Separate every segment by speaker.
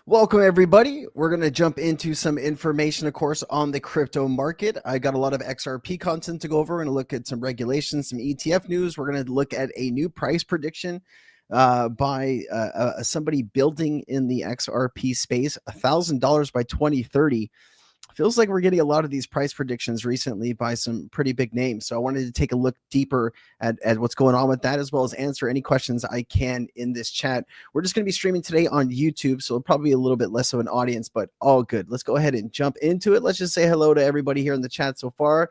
Speaker 1: Welcome, everybody. We're going to jump into some information, of course, on the crypto market. I got a lot of XRP content to go over. We're going to look at some regulations, some ETF news. We're going to look at a new price prediction by somebody building in the XRP space, $1,000 by 2030. Feels like we're getting a lot of these price predictions recently by some pretty big names. So I wanted to take a look deeper at what's going on with that, as well as answer any questions I can in this chat. We're just going to be streaming today on YouTube, so it'll probably be a little bit less of an audience, but all good. Let's go ahead and jump into it. Let's just say hello to everybody here in the chat so far.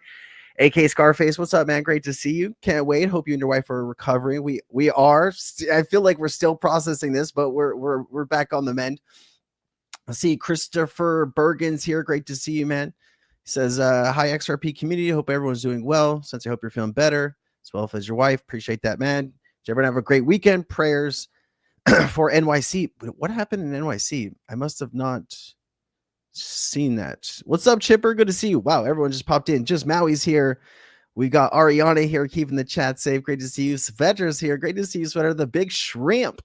Speaker 1: AK Scarface, what's up, man? Great to see you. Can't wait. Hope you and your wife are recovering. We are. I feel like we're still processing this, but we're back on the mend. Let's see, Christopher Bergen's here. Great to see you, man. He says, hi, XRP community. Hope everyone's doing well. Since I hope you're feeling better, as well as your wife. Appreciate that, man. Did everyone have a great weekend? Prayers for NYC. What happened in NYC? I must have not seen that. What's up, Chipper? Good to see you. Wow, everyone just popped in. Just Maui's here. We got Ariana here keeping the chat safe. Great to see you. Svetra's here. Great to see you, Svetra. The big shrimp.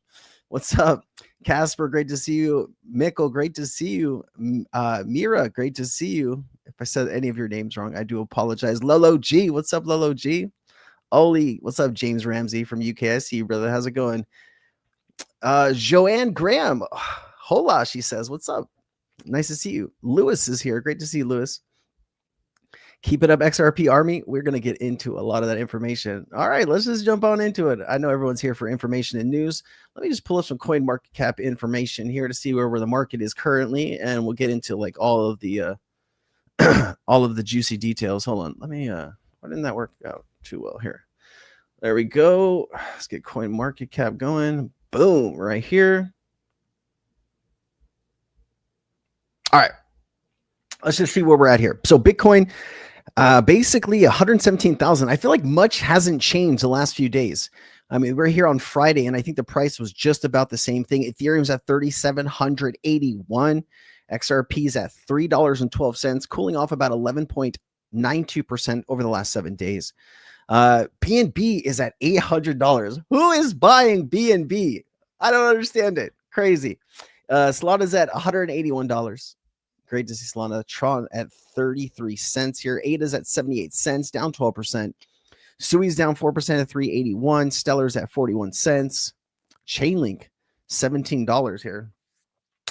Speaker 1: What's up? Casper, great to see you. Mikkel, great to see you. Mira, great to see you. If I said any of your names wrong, I do apologize. Lolo G, what's up, Lolo G? Oli, what's up, James Ramsey from UK? I see you, brother. How's it going? Joanne Graham, hola, she says. What's up? Nice to see you. Lewis is here. Great to see you, Lewis. Keep it up, XRP Army. We're going to get into a lot of that information. All right, let's just jump on into it. I know everyone's here for information and news. Let me just pull up some coin market cap information here to see where the market is currently, and we'll get into like all of the all of the juicy details. Hold on. Let me why didn't that work out too well here? There we go. Let's get coin market cap going. Boom, right here. All right. Let's just see where we're at here. So Bitcoin, basically 117,000. I feel like much hasn't changed the last few days. I mean, we're here on Friday, and I think the price was just about the same thing. Ethereum's at 3,781. XRP's at $3.12, cooling off about 11.92% over the last 7 days. BNB is at $800. Who is buying BNB? I don't understand it. Crazy. Solana's at $181. Great to see Solana. Tron at 33 cents here. ADA's at 78 cents, down 12%. Sui's down 4% at 381. Stellar's at 41 cents. Chainlink, $17 here.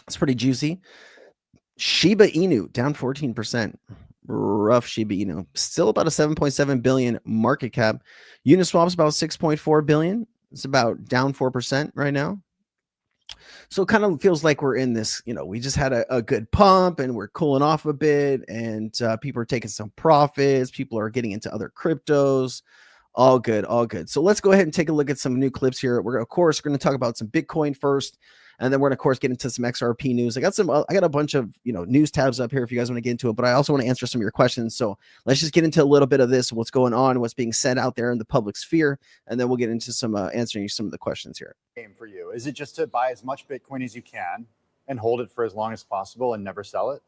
Speaker 1: It's pretty juicy. Shiba Inu down 14%. Rough Shiba Inu. Still about a 7.7 billion market cap. Uniswap's about 6.4 billion. It's about down 4% right now. So it kind of feels like we're in this, we just had a good pump and we're cooling off a bit, and people are taking some profits. People are getting into other cryptos. All good, all good. So let's go ahead and take a look at some new clips here. We're, of course, going to talk about some Bitcoin first, and then we're going to, of course, get into some XRP news. I got a bunch of, news tabs up here if you guys want to get into it, but I also want to answer some of your questions. So let's just get into a little bit of this, what's going on, what's being said out there in the public sphere, and then we'll get into some answering some of the questions here.
Speaker 2: Game for you? Is it just to buy as much Bitcoin as you can and hold it for as long as possible and never sell it?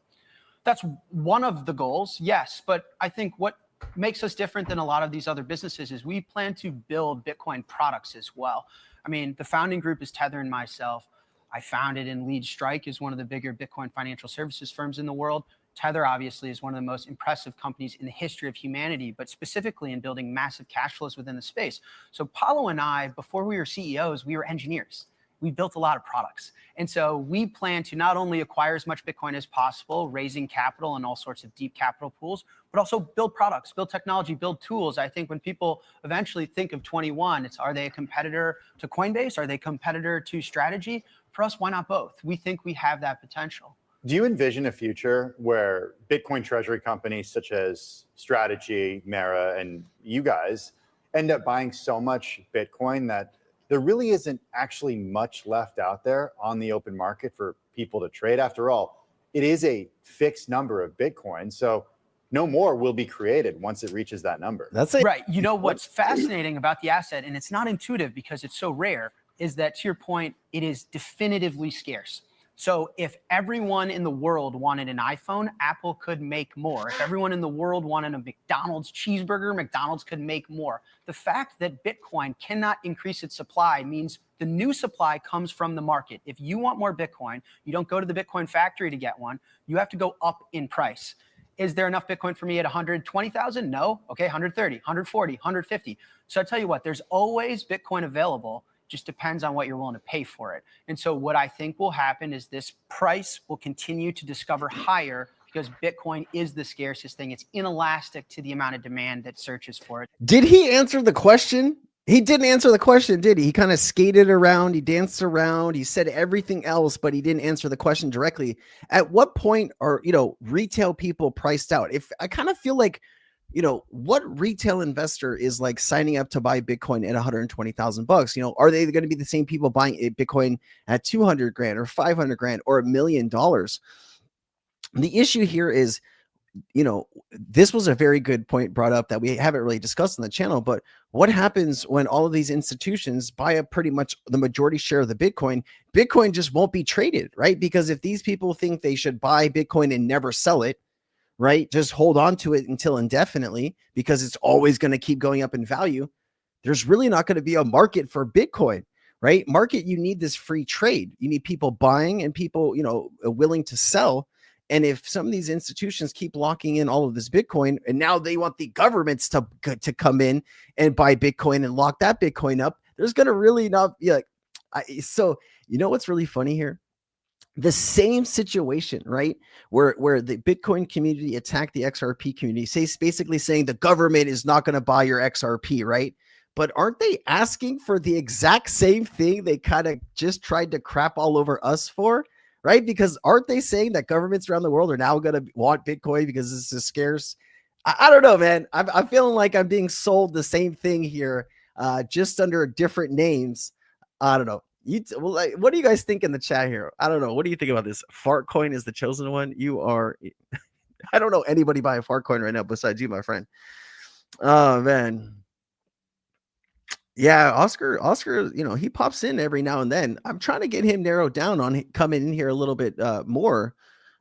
Speaker 3: That's one of the goals, yes. But I think what makes us different than a lot of these other businesses is we plan to build Bitcoin products as well. I mean, the founding group is Tether and myself. I founded and lead Strike, is one of the bigger Bitcoin financial services firms in the world. Tether obviously is one of the most impressive companies in the history of humanity, but specifically in building massive cash flows within the space. So Paulo and I, before we were CEOs, we were engineers. We built a lot of products. And so we plan to not only acquire as much Bitcoin as possible, raising capital and all sorts of deep capital pools, but also build products, build technology, build tools. I think when people eventually think of 21, are they a competitor to Coinbase? Are they a competitor to Strategy? For us, why not both? We think we have that potential.
Speaker 2: Do you envision a future where Bitcoin treasury companies such as Strategy, Mara, and you guys end up buying so much Bitcoin that there really isn't actually much left out there on the open market for people to trade? After all, it is a fixed number of Bitcoin, so no more will be created once it reaches that number.
Speaker 1: That's it.
Speaker 3: Right. You know what's fascinating about the asset, and it's not intuitive because it's so rare, is that, to your point, it is definitively scarce. So if everyone in the world wanted an iPhone, Apple could make more. If everyone in the world wanted a McDonald's cheeseburger, McDonald's could make more. The fact that Bitcoin cannot increase its supply means the new supply comes from the market. If you want more Bitcoin, you don't go to the Bitcoin factory to get one. You have to go up in price. Is there enough Bitcoin for me at 120,000? No. Okay, 130, 140, 150. So I tell you what, there's always Bitcoin available. Just depends on what you're willing to pay for it. And so what I think will happen is this price will continue to discover higher because Bitcoin is the scarcest thing. It's inelastic to the amount of demand that searches for it.
Speaker 1: Did he answer the question? He didn't answer the question, did he? He kind of skated around, he danced around, he said everything else, but he didn't answer the question directly. At what point are, retail people priced out? If I kind of feel like, what retail investor is like signing up to buy Bitcoin at 120,000 bucks? Are they going to be the same people buying Bitcoin at 200 grand or 500 grand or $1 million? The issue here is, this was a very good point brought up that we haven't really discussed on the channel, but what happens when all of these institutions buy up pretty much the majority share of the Bitcoin? Bitcoin just won't be traded, right? Because if these people think they should buy Bitcoin and never sell it, right, just hold on to it until indefinitely because it's always going to keep going up in value, there's really not going to be a market for Bitcoin, right? Market, you need this free trade. You need people buying and people, willing to sell. And if some of these institutions keep locking in all of this Bitcoin, and now they want the governments to come in and buy Bitcoin and lock that Bitcoin up, there's going to really not be like, so what's really funny here? The same situation, right? Where the Bitcoin community attacked the XRP community, basically saying the government is not going to buy your XRP, right? But aren't they asking for the exact same thing they kind of just tried to crap all over us for? Right? Because aren't they saying that governments around the world are now going to want Bitcoin because this is scarce? I don't know, man. I'm feeling like I'm being sold the same thing here, just under different names. I don't know. What do you guys think in the chat here? I don't know. What do you think about this? Fartcoin is the chosen one. You are. I don't know anybody buying Fartcoin right now besides you, my friend. Oh man. Yeah, Oscar, he pops in every now and then. I'm trying to get him narrowed down on coming in here a little bit more,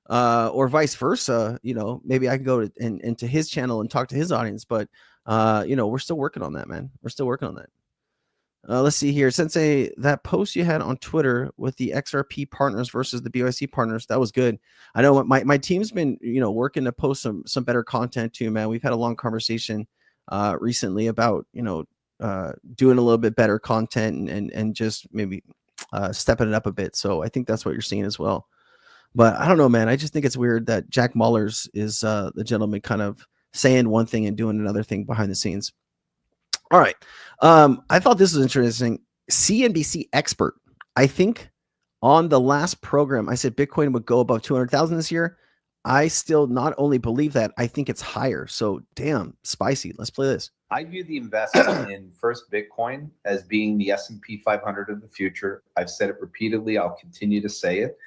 Speaker 1: or vice versa. Maybe I can go into his channel and talk to his audience. But we're still working on that, man. We're still working on that. Let's see here. Sensei, that post you had on Twitter with the XRP partners versus the BYC partners, that was good. I know my team's been, working to post some better content too, man. We've had a long conversation recently about, doing a little bit better content and just maybe stepping it up a bit. So I think that's what you're seeing as well. But I don't know, man. I just think it's weird that Jack Mullers is the gentleman kind of saying one thing and doing another thing behind the scenes. All right. I thought this was interesting. CNBC expert. I think on the last program, I said Bitcoin would go above 200,000 this year. I still not only believe that, I think it's higher. So damn, spicy. Let's play this.
Speaker 4: I view the investment in First Bitcoin as being the S&P 500 of the future. I've said it repeatedly. I'll continue to say it.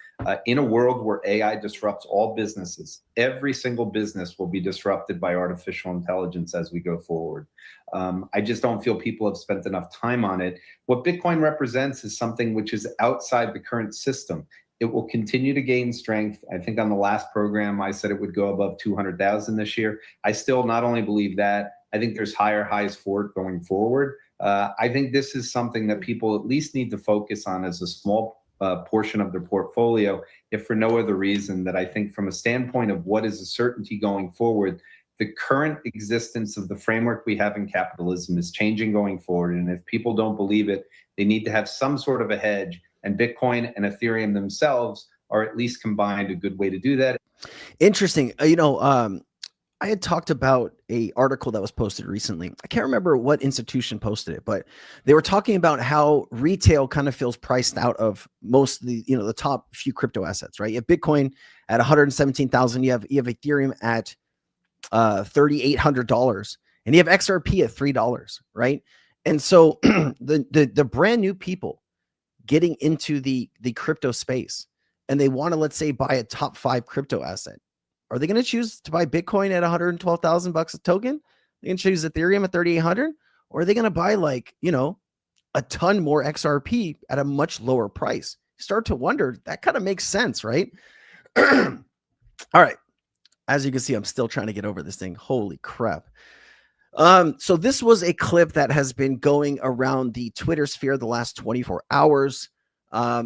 Speaker 4: In a world where AI disrupts all businesses, every single business will be disrupted by artificial intelligence as we go forward. I just don't feel people have spent enough time on it. What Bitcoin represents is something which is outside the current system. It will continue to gain strength. I think on the last program, I said it would go above 200,000 this year. I still not only believe that, I think there's higher highs for it going forward. I think this is something that people at least need to focus on as a small portion of their portfolio, if for no other reason that I think from a standpoint of what is a certainty going forward, the current existence of the framework we have in capitalism is changing going forward. And if people don't believe it, they need to have some sort of a hedge. And Bitcoin and Ethereum themselves are at least combined a good way to do that.
Speaker 1: Interesting. I had talked about a article that was posted recently. I can't remember what institution posted it, but they were talking about how retail kind of feels priced out of most of the, the top few crypto assets, right? You have Bitcoin at 117,000. You have Ethereum at $3,800, and you have XRP at $3, right? And so the brand new people getting into the crypto space, and they want to, let's say, buy a top 5 crypto asset. Are they going to choose to buy Bitcoin at 112,000 bucks a token? They can choose Ethereum at 3,800, or are they going to buy a ton more XRP at a much lower price? start to wonder, that kind of makes sense, right? All right. As you can see, I'm still trying to get over this thing. Holy crap. So this was a clip that has been going around the Twitter sphere the last 24 hours.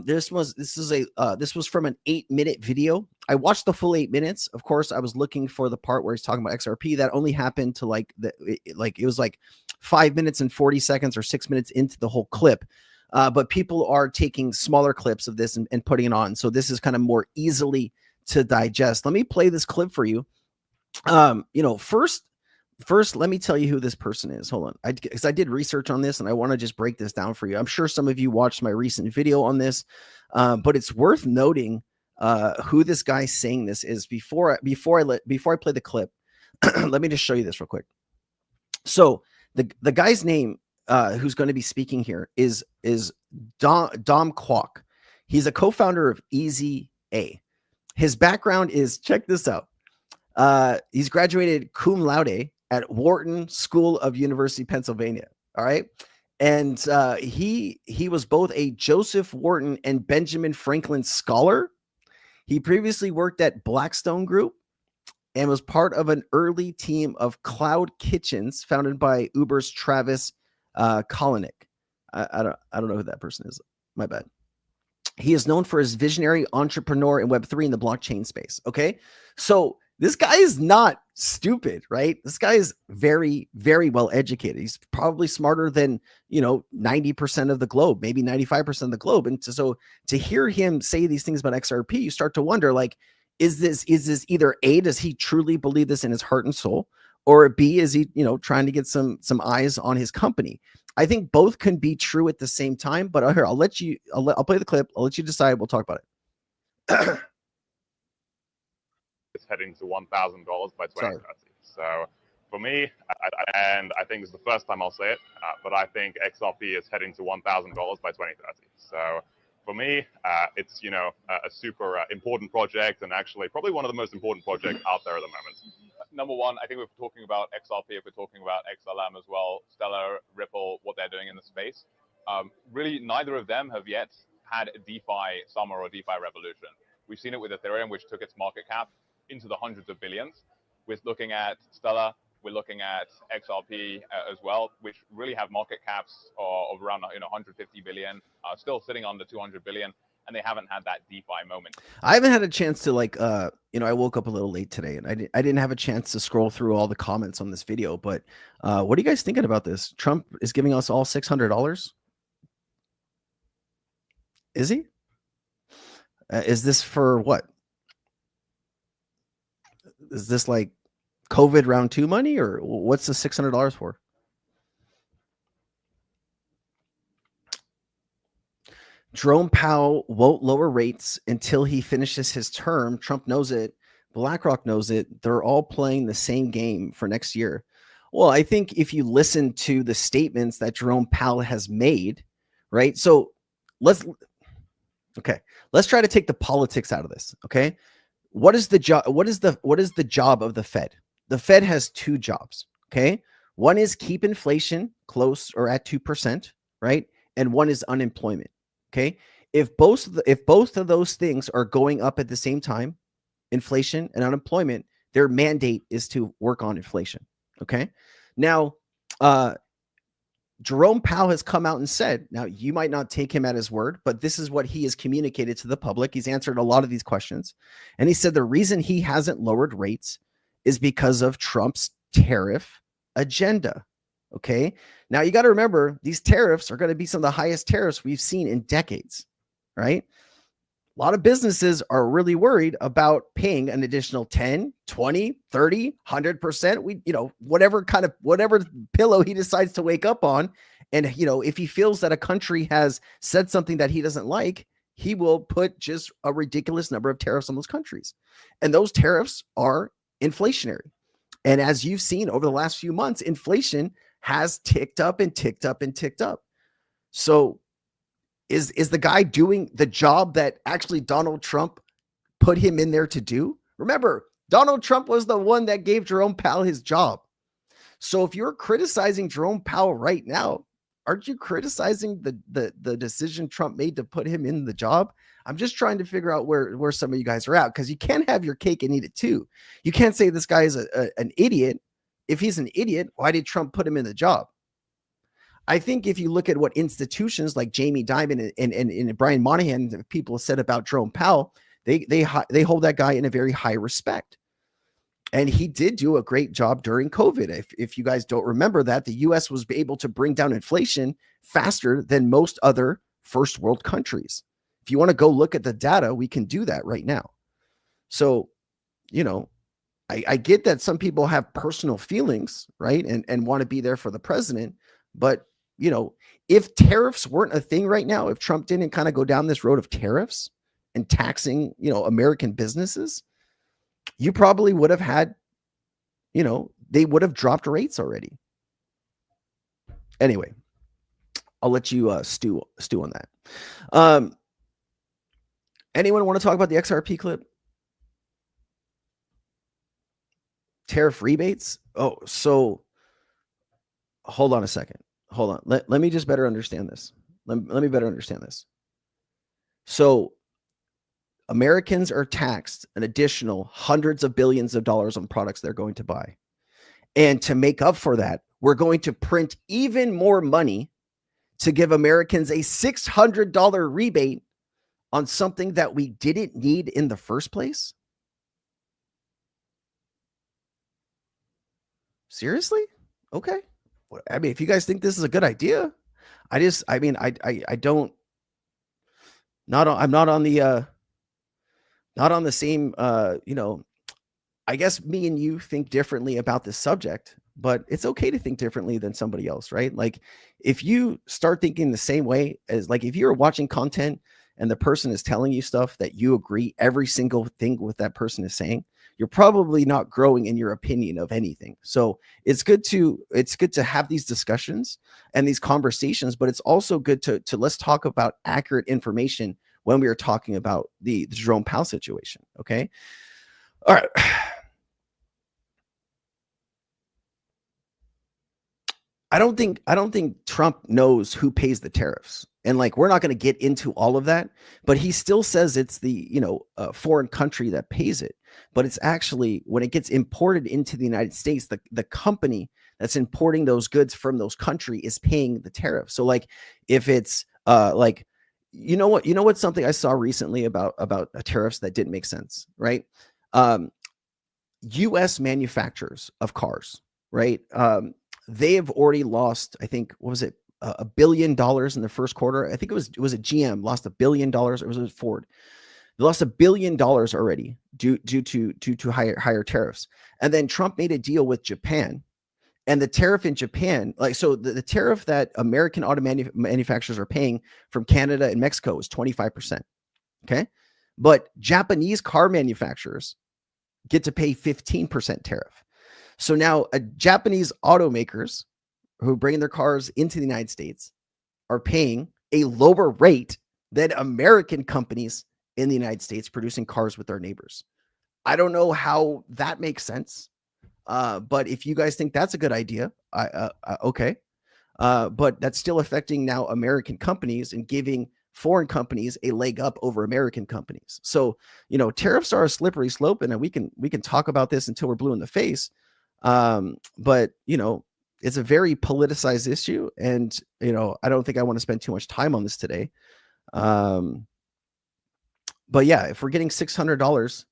Speaker 1: This was from an 8-minute video. I watched the full 8 minutes. Of course, I was looking for the part where he's talking about XRP. That only happened to it was like 5 minutes and 40 seconds or 6 minutes into the whole clip. But people are taking smaller clips of this and putting it on. So this is kind of more easily to digest. Let me play this clip for you. First, let me tell you who this person is. Hold on. Because I did research on this and I want to just break this down for you. I'm sure some of you watched my recent video on this, but it's worth noting who this guy saying this is. Before I play the clip, let me just show you this real quick. So the guy's name who's going to be speaking here is Dom Kwok. He's a co-founder of EasyA. His background is, check this out. He's graduated cum laude at Wharton School of University, Pennsylvania. All right. And he was both a Joseph Wharton and Benjamin Franklin scholar. He previously worked at Blackstone Group and was part of an early team of cloud kitchens founded by Uber's Travis Kalanick. I don't know who that person is. My bad. He is known for his visionary entrepreneur in Web3 in the blockchain space. Okay. So this guy is not stupid, right? This guy is very, very well educated. He's probably smarter than, 90% of the globe, maybe 95% of the globe. And so to hear him say these things about XRP, you start to wonder, like, is this either A, does he truly believe this in his heart and soul? Or B, is he, trying to get some eyes on his company? I think both can be true at the same time, but here, I'll play the clip. I'll let you decide. We'll talk about it.
Speaker 5: It's heading to $1,000 by 2030. So for me, I think it's the first time I'll say it, but I think XRP is heading to $1,000 by 2030. So for me, it's a super important project, and actually probably one of the most important projects out there at the moment. Number one, I think if we're talking about XRP, if we're talking about XLM as well, Stellar, Ripple, what they're doing in the space, really neither of them have yet had a DeFi summer or DeFi revolution. We've seen it with Ethereum, which took its market cap into the hundreds of billions. We're looking at Stellar, we're looking at XRP as well, which really have market caps of around 150 billion, still sitting on the 200 billion, and they haven't had that DeFi moment.
Speaker 1: I haven't had a chance to I woke up a little late today, and I didn't have a chance to scroll through all the comments on this video. But what are you guys thinking about this? Trump is giving us all $600. Is he? Is this for what? Is this like COVID round 2 money, or what's the $600 for? Jerome Powell won't lower rates until he finishes his term. Trump knows it. BlackRock knows it. They're all playing the same game for next year. Well, I think if you listen to the statements that Jerome Powell has made, right? So let's try to take the politics out of this. Okay. What is the job? What is the job of the Fed? The Fed has two jobs. Okay. One is keep inflation close or at 2%, right? And one is unemployment. Okay. If both of those things are going up at the same time, inflation and unemployment, their mandate is to work on inflation. Okay. Now, Jerome Powell has come out and said, now you might not take him at his word, but this is what he has communicated to the public. He's answered a lot of these questions. And he said the reason he hasn't lowered rates is because of Trump's tariff agenda. Okay. Now you got to remember, these tariffs are going to be some of the highest tariffs we've seen in decades, right? A lot of businesses are really worried about paying an additional 10, 20, 30, 100%. Whatever pillow he decides to wake up on. And, if he feels that a country has said something that he doesn't like, he will put just a ridiculous number of tariffs on those countries. And those tariffs are inflationary. And as you've seen over the last few months, inflation has ticked up and ticked up and ticked up. So is the guy doing the job that actually Donald Trump put him in there to do? Remember, Donald Trump was the one that gave Jerome Powell his job. So if you're criticizing Jerome Powell right now, aren't you criticizing the decision Trump made to put him in the job? I'm just trying to figure out where some of you guys are at, because you can't have your cake and eat it too. You can't say this guy is an idiot. If he's an idiot, why did Trump put him in the job? I think if you look at what institutions like Jamie Dimon and Brian Moynihan, people said about Jerome Powell, they hold that guy in a very high respect. And he did do a great job during COVID. If you guys don't remember that, the US was able to bring down inflation faster than most other first world countries. If you want to go look at the data, we can do that right now. So, I get that some people have personal feelings, right? And want to be there for the president. But, if tariffs weren't a thing right now, if Trump didn't kind of go down this road of tariffs and taxing, American businesses, you probably would have had, they would have dropped rates already. Anyway, I'll let you stew on that. Anyone want to talk about the XRP clip? Tariff rebates? Oh, so hold on a second. Hold on. Let me just better understand this. Let me better understand this. So Americans are taxed an additional hundreds of billions of dollars on products they're going to buy. And to make up for that, we're going to print even more money to give Americans a $600 rebate on something that we didn't need in the first place? Seriously? Okay. I mean, if you guys think this is a good idea, I don't, I'm not on the same, I guess me and you think differently about this subject, but it's okay to think differently than somebody else, right? Like if you start thinking the same way as, like, if you're watching content and the person is telling you stuff that you agree every single thing with that person is saying, you're probably not growing in your opinion of anything. So it's good to have these discussions and these conversations, but it's also good to let's talk about accurate information when we are talking about the Jerome Powell situation. Okay. All right. I don't think Trump knows who pays the tariffs. And like, we're not going to get into all of that, but he still says it's the, foreign country that pays it. But it's actually, when it gets imported into the United States, the company that's importing those goods from those countries is paying the tariff. So like, if it's what's something I saw recently about tariffs that didn't make sense, right? U.S. manufacturers of cars, right? They have already lost, I think, what was it, $1 billion in the first quarter? I think it was a GM lost $1 billion. Or was it Ford? They lost $1 billion already due to higher tariffs. And then Trump made a deal with Japan, and the tariff in Japan, the tariff that American auto manufacturers are paying from Canada and Mexico is 25%. Okay, but Japanese car manufacturers get to pay 15% tariff. So now Japanese automakers who bring their cars into the United States are paying a lower rate than American companies in the United States producing cars with our neighbors. I don't know how that makes sense. But if you guys think that's a good idea, okay. But that's still affecting now American companies and giving foreign companies a leg up over American companies. So, tariffs are a slippery slope, and we can talk about this until we're blue in the face. But it's a very politicized issue, and I don't think I want to spend too much time on this today. But yeah, if we're getting $600,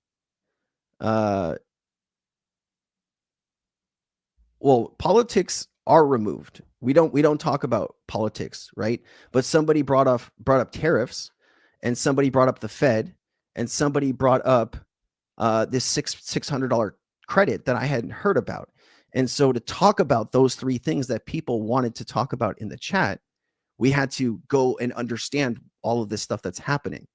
Speaker 1: well, politics are removed. We don't talk about politics, right? But somebody brought up tariffs, and somebody brought up the Fed, and somebody brought up this $600 credit that I hadn't heard about. And so to talk about those three things that people wanted to talk about in the chat, we had to go and understand all of this stuff that's happening.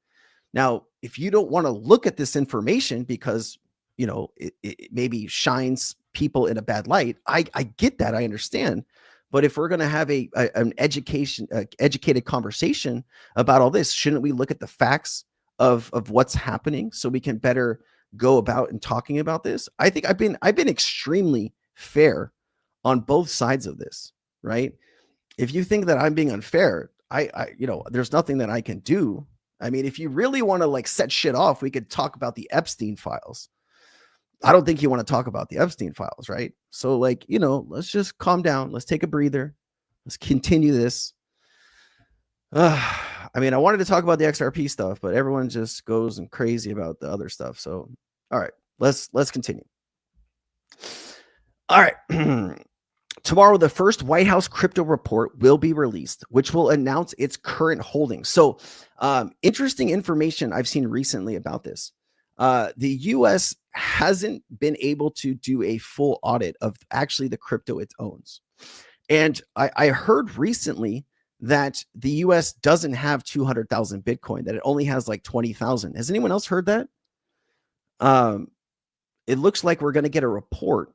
Speaker 1: Now, if you don't want to look at this information because, it maybe shines people in a bad light, I get that. I understand. But if we're going to have an educated conversation about all this, shouldn't we look at the facts of what's happening so we can better go about and talking about this? I think I've been extremely fair on both sides of this, right? if you think that I'm being unfair, there's nothing that I can do. I mean, if you really want to like set shit off, we could talk about the Epstein files. I don't think you want to talk about the Epstein files, right? So like, let's just calm down. Let's take a breather. Let's continue this. I mean, I wanted to talk about the XRP stuff, but everyone just goes and crazy about the other stuff. So, all right, let's continue. All right. Tomorrow, the first White House crypto report will be released, which will announce its current holdings. So, interesting information I've seen recently about this. The U.S. hasn't been able to do a full audit of actually the crypto it owns. And I heard recently that the U.S. doesn't have 200,000 Bitcoin, that it only has like 20,000. Has anyone else heard that? It looks like we're going to get a report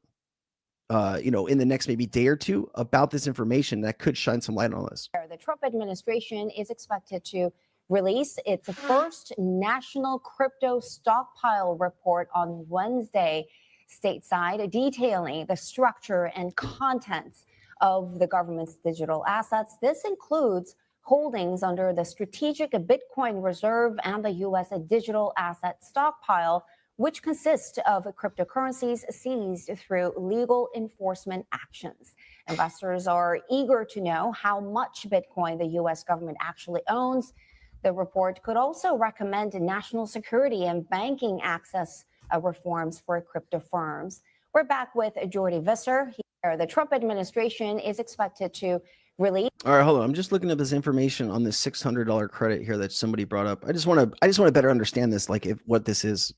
Speaker 1: in the next maybe day or two about this information that could shine some light on this.
Speaker 6: The Trump administration is expected to release its first national crypto stockpile report on Wednesday stateside, detailing the structure and contents of the government's digital assets. This includes holdings under the Strategic Bitcoin Reserve and the U.S. Digital Asset Stockpile, which consists of cryptocurrencies seized through legal enforcement actions. Investors are eager to know how much Bitcoin the U.S. government actually owns. The report could also recommend national security and banking access reforms for crypto firms. We're back with Jordy Visser. The Trump administration is expected to release.
Speaker 1: All right, hold on. I'm just looking at this information on this $600 credit here that somebody brought up. I just want to better understand this, like what this is,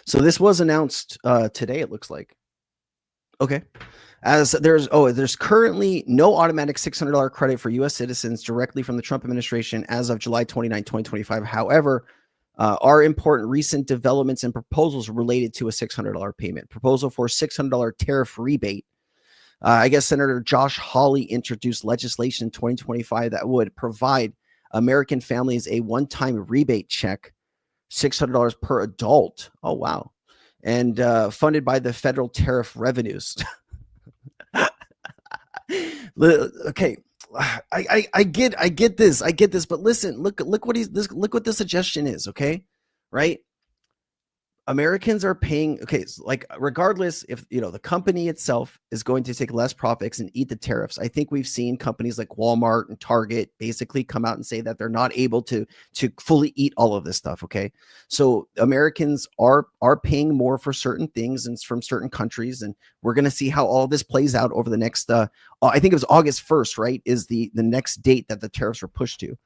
Speaker 1: So this was announced today, it looks like. Okay. As there's currently no automatic $600 credit for U.S. citizens directly from the Trump administration as of July 29, 2025. However, are important recent developments and proposals related to a $600 payment. Proposal for $600 tariff rebate. I guess Senator Josh Hawley introduced legislation in 2025 that would provide American families a one-time rebate check, $600 per adult. Oh, wow. And funded by the federal tariff revenues. Okay. I get this, but listen, look what the suggestion is. Okay. Right. Americans are paying. Okay. So like regardless if, the company itself is going to take less profits and eat the tariffs. I think we've seen companies like Walmart and Target basically come out and say that they're not able to fully eat all of this stuff. Okay. So Americans are paying more for certain things and from certain countries. And we're going to see how all this plays out over the next, I think it was August 1st, right? Is the next date that the tariffs are pushed to.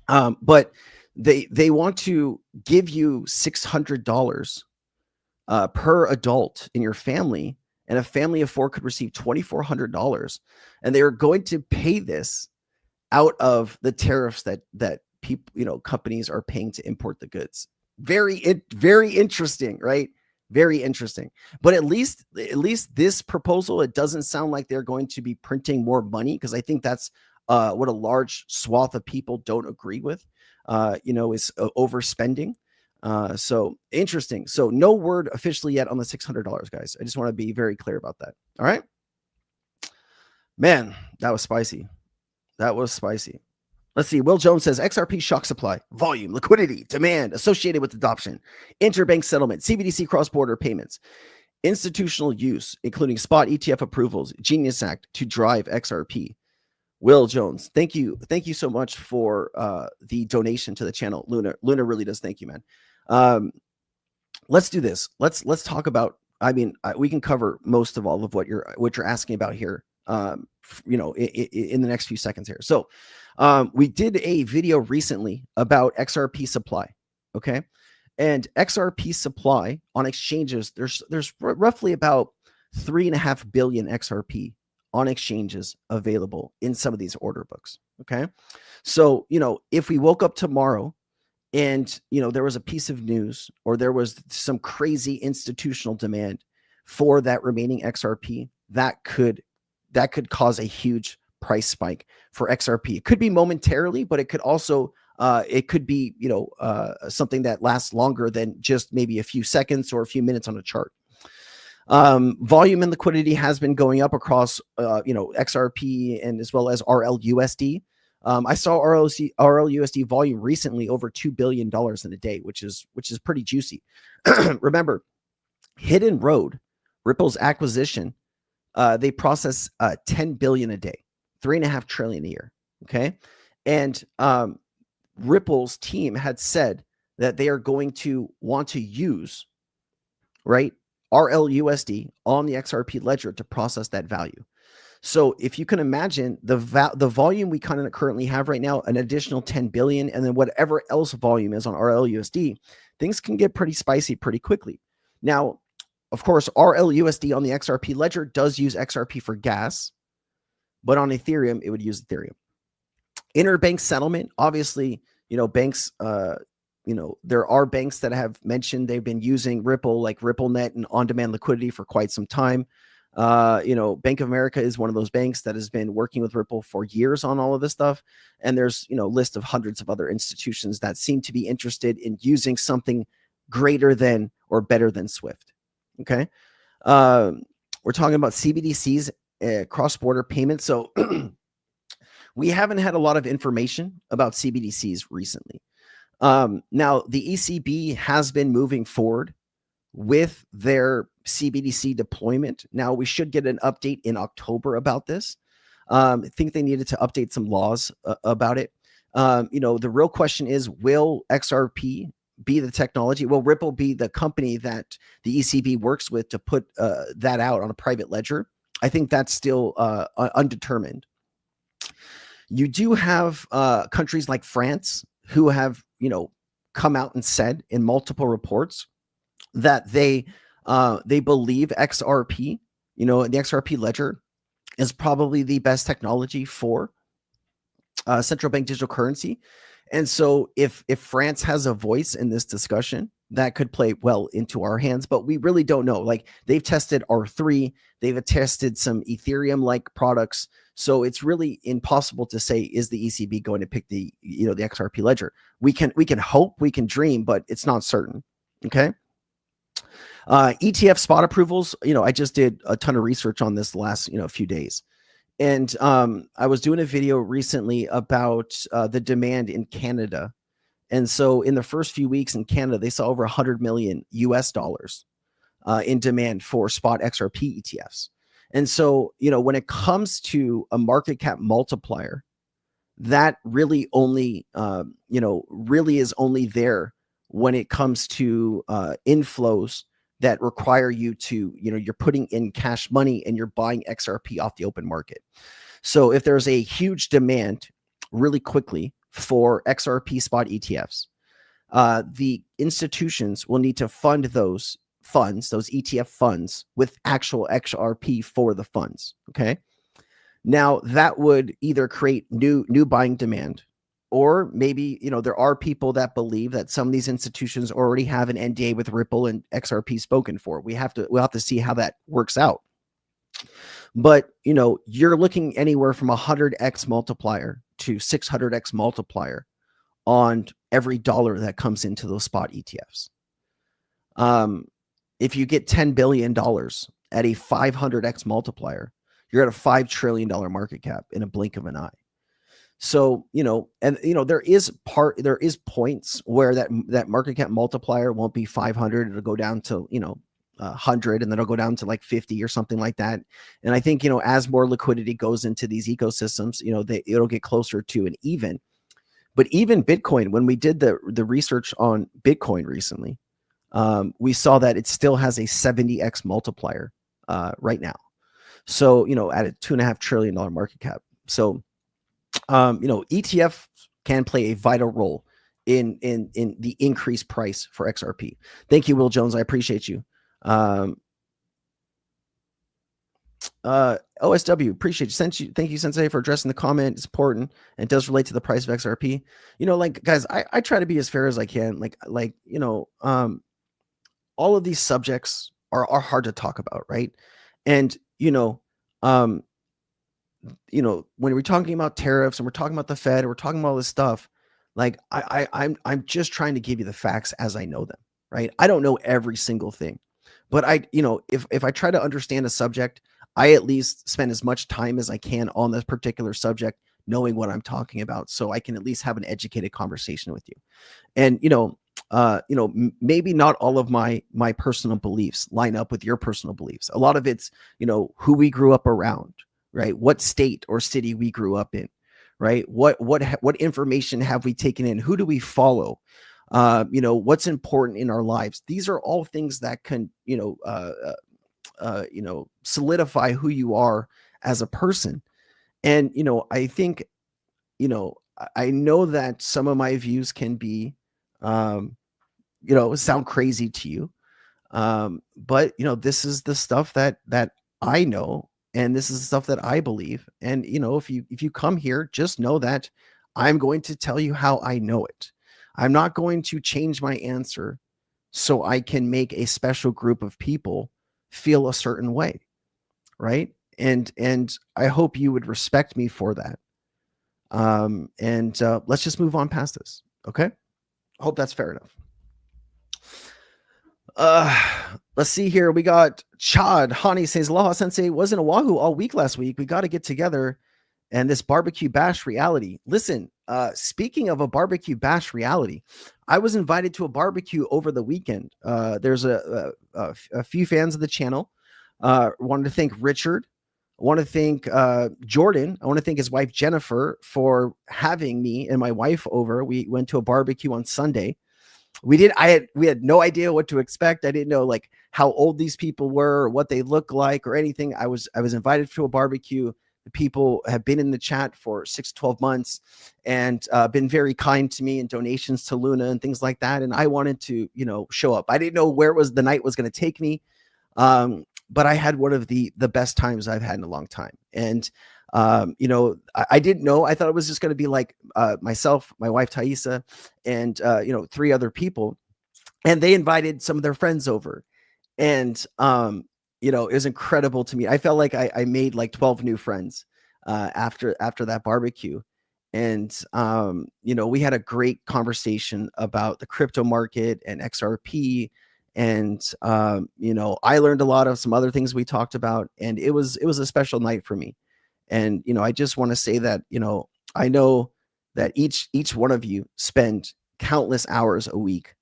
Speaker 1: But they want to give you $600 per adult in your family, and a family of four could receive $2,400, and they are going to pay this out of the tariffs that people, companies are paying to import the goods. Very interesting, right? Very interesting. But at least this proposal, it doesn't sound like they're going to be printing more money, because I think that's what a large swath of people don't agree with. Is overspending. So interesting. So no word officially yet on the $600, guys. I just want to be very clear about that. All right, man, that was spicy. Let's see. Will Jones says XRP shock supply, volume, liquidity, demand associated with adoption, interbank settlement, CBDC cross-border payments, institutional use, including spot ETF approvals, Genius Act to drive XRP. Will Jones, thank you so much for the donation to the channel. Luna really does. Thank you, man. Let's do this. Let's talk about. I mean, we can cover most of all of what you're asking about here. In the next few seconds here. So, we did a video recently about XRP supply. Okay, and XRP supply on exchanges. There's roughly about 3.5 billion XRP on exchanges available in some of these order books. Okay. So, if we woke up tomorrow and, there was a piece of news or there was some crazy institutional demand for that remaining XRP, that could cause a huge price spike for XRP. It could be momentarily, but it could also, be, something that lasts longer than just maybe a few seconds or a few minutes on a chart. Volume and liquidity has been going up across, XRP and as well as RLUSD. I saw RLUSD volume recently over $2 billion in a day, which is pretty juicy. Remember, Hidden Road, Ripple's acquisition, they process 10 billion a day, 3.5 trillion a year. Okay, and Ripple's team had said that they are going to want to use, right, RLUSD on the XRP ledger to process that value. So if you can imagine the volume we kind of currently have right now, an additional 10 billion, and then whatever else volume is on RLUSD, things can get pretty spicy pretty quickly. Now, of course, RLUSD on the XRP ledger does use XRP for gas, but on Ethereum, it would use Ethereum. Interbank settlement, obviously, banks, there are banks that have mentioned they've been using Ripple, like RippleNet and on-demand liquidity for quite some time. Bank of America is one of those banks that has been working with Ripple for years on all of this stuff. And there's, a list of hundreds of other institutions that seem to be interested in using something greater than or better than Swift. Okay. We're talking about CBDCs, cross-border payments. So we haven't had a lot of information about CBDCs recently. Now, the ECB has been moving forward with their CBDC deployment. Now, we should get an update in October about this. I think they needed to update some laws about it. The real question is, will XRP be the technology? Will Ripple be the company that the ECB works with to put that out on a private ledger? I think that's still undetermined. You do have countries like France who have, come out and said in multiple reports that they believe XRP, the XRP ledger is probably the best technology for central bank digital currency. And so if France has a voice in this discussion, that could play well into our hands, but we really don't know. Like, they've tested R3, they've tested some Ethereum-like products. So it's really impossible to say, is the ECB going to pick the XRP ledger? We can hope, we can dream, but it's not certain. Okay. ETF spot approvals. I just did a ton of research on this the last, few days. And I was doing a video recently about the demand in Canada. And so in the first few weeks in Canada, they saw over 100 million US dollars in demand for spot XRP ETFs. And so, when it comes to a market cap multiplier, that really only, really is only there when it comes to inflows that require you to, you're putting in cash money and you're buying XRP off the open market. So if there's a huge demand really quickly for XRP spot ETFs, the institutions will need to fund those funds, those ETF funds, with actual XRP for the funds. Okay. Now that would either create new buying demand, or maybe, there are people that believe that some of these institutions already have an NDA with Ripple and XRP spoken for. We'll have to see how that works out. But, you're looking anywhere from 100x multiplier to 600x multiplier on every dollar that comes into those spot ETFs. If you get $10 billion at a 500x multiplier, you're at a $5 trillion market cap in a blink of an eye. So, there is points where that market cap multiplier won't be 500. It'll go down to, 100, and then it'll go down to like 50 or something like that. And I think, as more liquidity goes into these ecosystems, it'll get closer to an even. But even Bitcoin, when we did the research on Bitcoin recently, we saw that it still has a 70x multiplier right now. So, at a $2.5 trillion market cap. So, ETF can play a vital role in the increased price for XRP. Thank you, Will Jones. I appreciate you. OSW, appreciate you. Thank you, Sensei, for addressing the comment. It's important and does relate to the price of XRP. Guys, I try to be as fair as I can. All of these subjects are hard to talk about, right? And when we're talking about tariffs and we're talking about the Fed, and we're talking about all this stuff, I'm just trying to give you the facts as I know them, right? I don't know every single thing, But if I try to understand a subject, I at least spend as much time as I can on this particular subject, knowing what I'm talking about, so I can at least have an educated conversation with you. And maybe not all of my personal beliefs line up with your personal beliefs. A lot of it's who we grew up around, right? What state or city we grew up in, right? What information have we taken in? Who do we follow? What's important in our lives? These are all things that can solidify who you are as a person. And I think I know that some of my views can be sound crazy to you, but this is the stuff that I know, and this is the stuff that I believe. And if you come here, just know that I'm going to tell you how I know it. I'm not going to change my answer so I can make a special group of people feel a certain way, right? And I hope you would respect me for that. Let's just move on past this, okay? I hope that's fair enough. Let's see here. We got Chad Hani says, Aloha Sensei, was in Oahu all week last week. We got to get together and this barbecue bash reality. Listen, speaking of a barbecue bash reality, I was invited to a barbecue over the weekend. There's a few fans of the channel. Wanted to thank Richard. I want to thank Jordan. I want to thank his wife Jennifer for having me and my wife over. We went to a barbecue on Sunday. We had no idea what to expect. I didn't know like how old these people were or what they look like or anything. I was invited to a barbecue. The people have been in the chat for 6 to 12 months and been very kind to me and donations to Luna and things like that. And I wanted to, show up. I didn't know where the night was going to take me. But I had one of the best times I've had in a long time. And, I didn't know. I thought it was just going to be like myself, my wife, Thaisa, and, 3 other people. And they invited some of their friends over. And, it was incredible to me. I felt like I made like 12 new friends after that barbecue. And, we had a great conversation about the crypto market and XRP. And, I learned a lot of some other things we talked about, and it was a special night for me. And, I just want to say that, I know that each one of you spend countless hours a week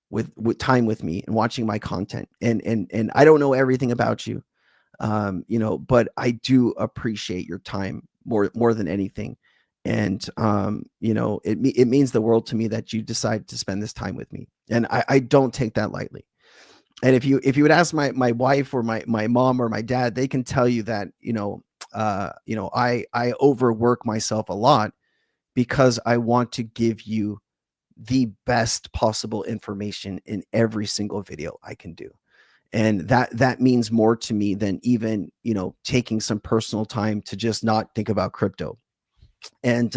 Speaker 1: with time with me and watching my content. And I don't know everything about you, but I do appreciate your time more than anything. And, it means the world to me that you decide to spend this time with me. And I don't take that lightly. And if you would ask my wife or my mom or my dad, they can tell you that, I overwork myself a lot because I want to give you the best possible information in every single video I can do. And that means more to me than even, taking some personal time to just not think about crypto. And,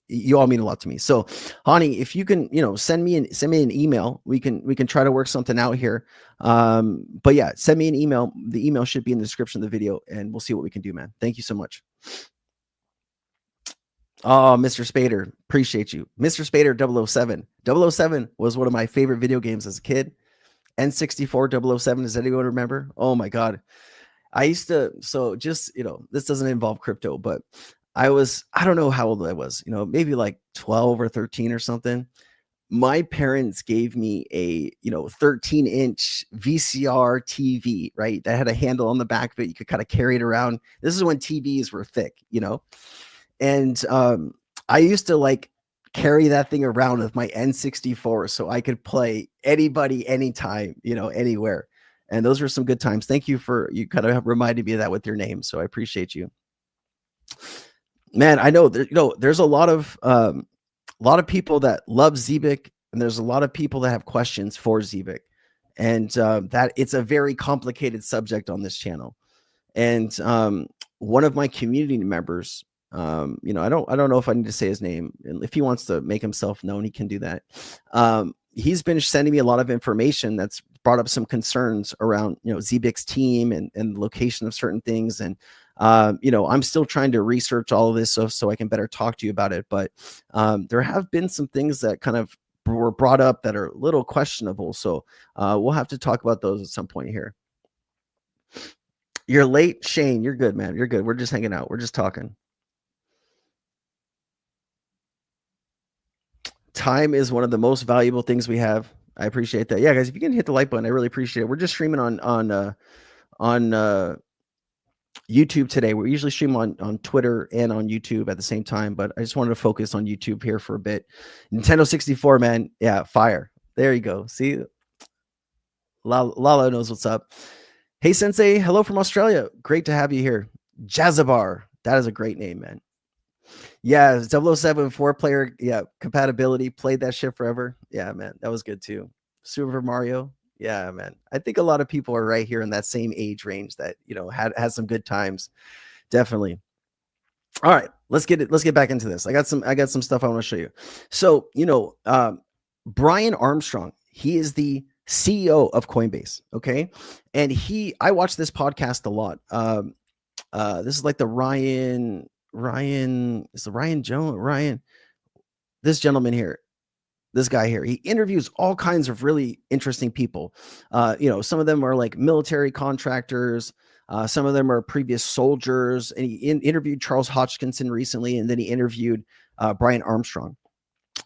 Speaker 1: you all mean a lot to me. So Hani, if you can, send me an email, we can try to work something out here. But yeah, send me an email. The email should be in the description of the video and we'll see what we can do, man. Thank you so much. Oh, Mr. Spader, appreciate you. Mr. Spader 007. 007 was one of my favorite video games as a kid. N64 007. Does anyone remember? Oh my God. I used to, so just, this doesn't involve crypto, but I don't know how old I was, maybe like 12 or 13 or something. My parents gave me a, 13-inch VCR TV, right? That had a handle on the back of it. You could kind of carry it around. This is when TVs were thick, and I used to like carry that thing around with my N64 so I could play anybody, anytime, anywhere. And those were some good times. Thank you you kind of reminded me of that with your name. So I appreciate you. Man, I know there's a lot of people that love Zeebic, and there's a lot of people that have questions for Zeebic, and that it's a very complicated subject on this channel. And one of my community members, I don't know if I need to say his name. If he wants to make himself known, he can do that. He's been sending me a lot of information that's brought up some concerns around, Zeebic's team and the location of certain things. And I'm still trying to research all of this so I can better talk to you about it. But there have been some things that kind of were brought up that are a little questionable. So we'll have to talk about those at some point here. You're late, Shane. You're good, man. You're good. We're just hanging out. We're just talking. Time is one of the most valuable things we have. I appreciate that. Yeah, guys, if you can hit the like button, I really appreciate it. We're just streaming on YouTube today. We usually stream on Twitter and on YouTube at the same time, but I just wanted to focus on YouTube here for a bit. Nintendo 64, man. Yeah, fire. There you go. See, Lala knows what's up. Hey, Sensei. Hello from Australia. Great to have you here. Jazzabar. That is a great name, man. Yeah, 007 4-player, yeah, compatibility. Played that shit forever. Yeah, man, that was good too. Super Mario. Yeah, man. I think a lot of people are right here in that same age range that, you know, had some good times. Definitely. All right, let's get back into this. I got some stuff I want to show you. So, you know, Brian Armstrong, he is the CEO of Coinbase. Okay. And I watch this podcast a lot. This is like the Ryan, this gentleman here, this guy here, he interviews all kinds of really interesting people. You know, some of them are like military contractors. Some of them are previous soldiers. And he interviewed Charles Hodgkinson recently, and then he interviewed Brian Armstrong.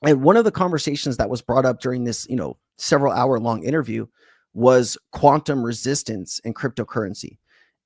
Speaker 1: And one of the conversations that was brought up during this, you know, several hour long interview was quantum resistance and cryptocurrency.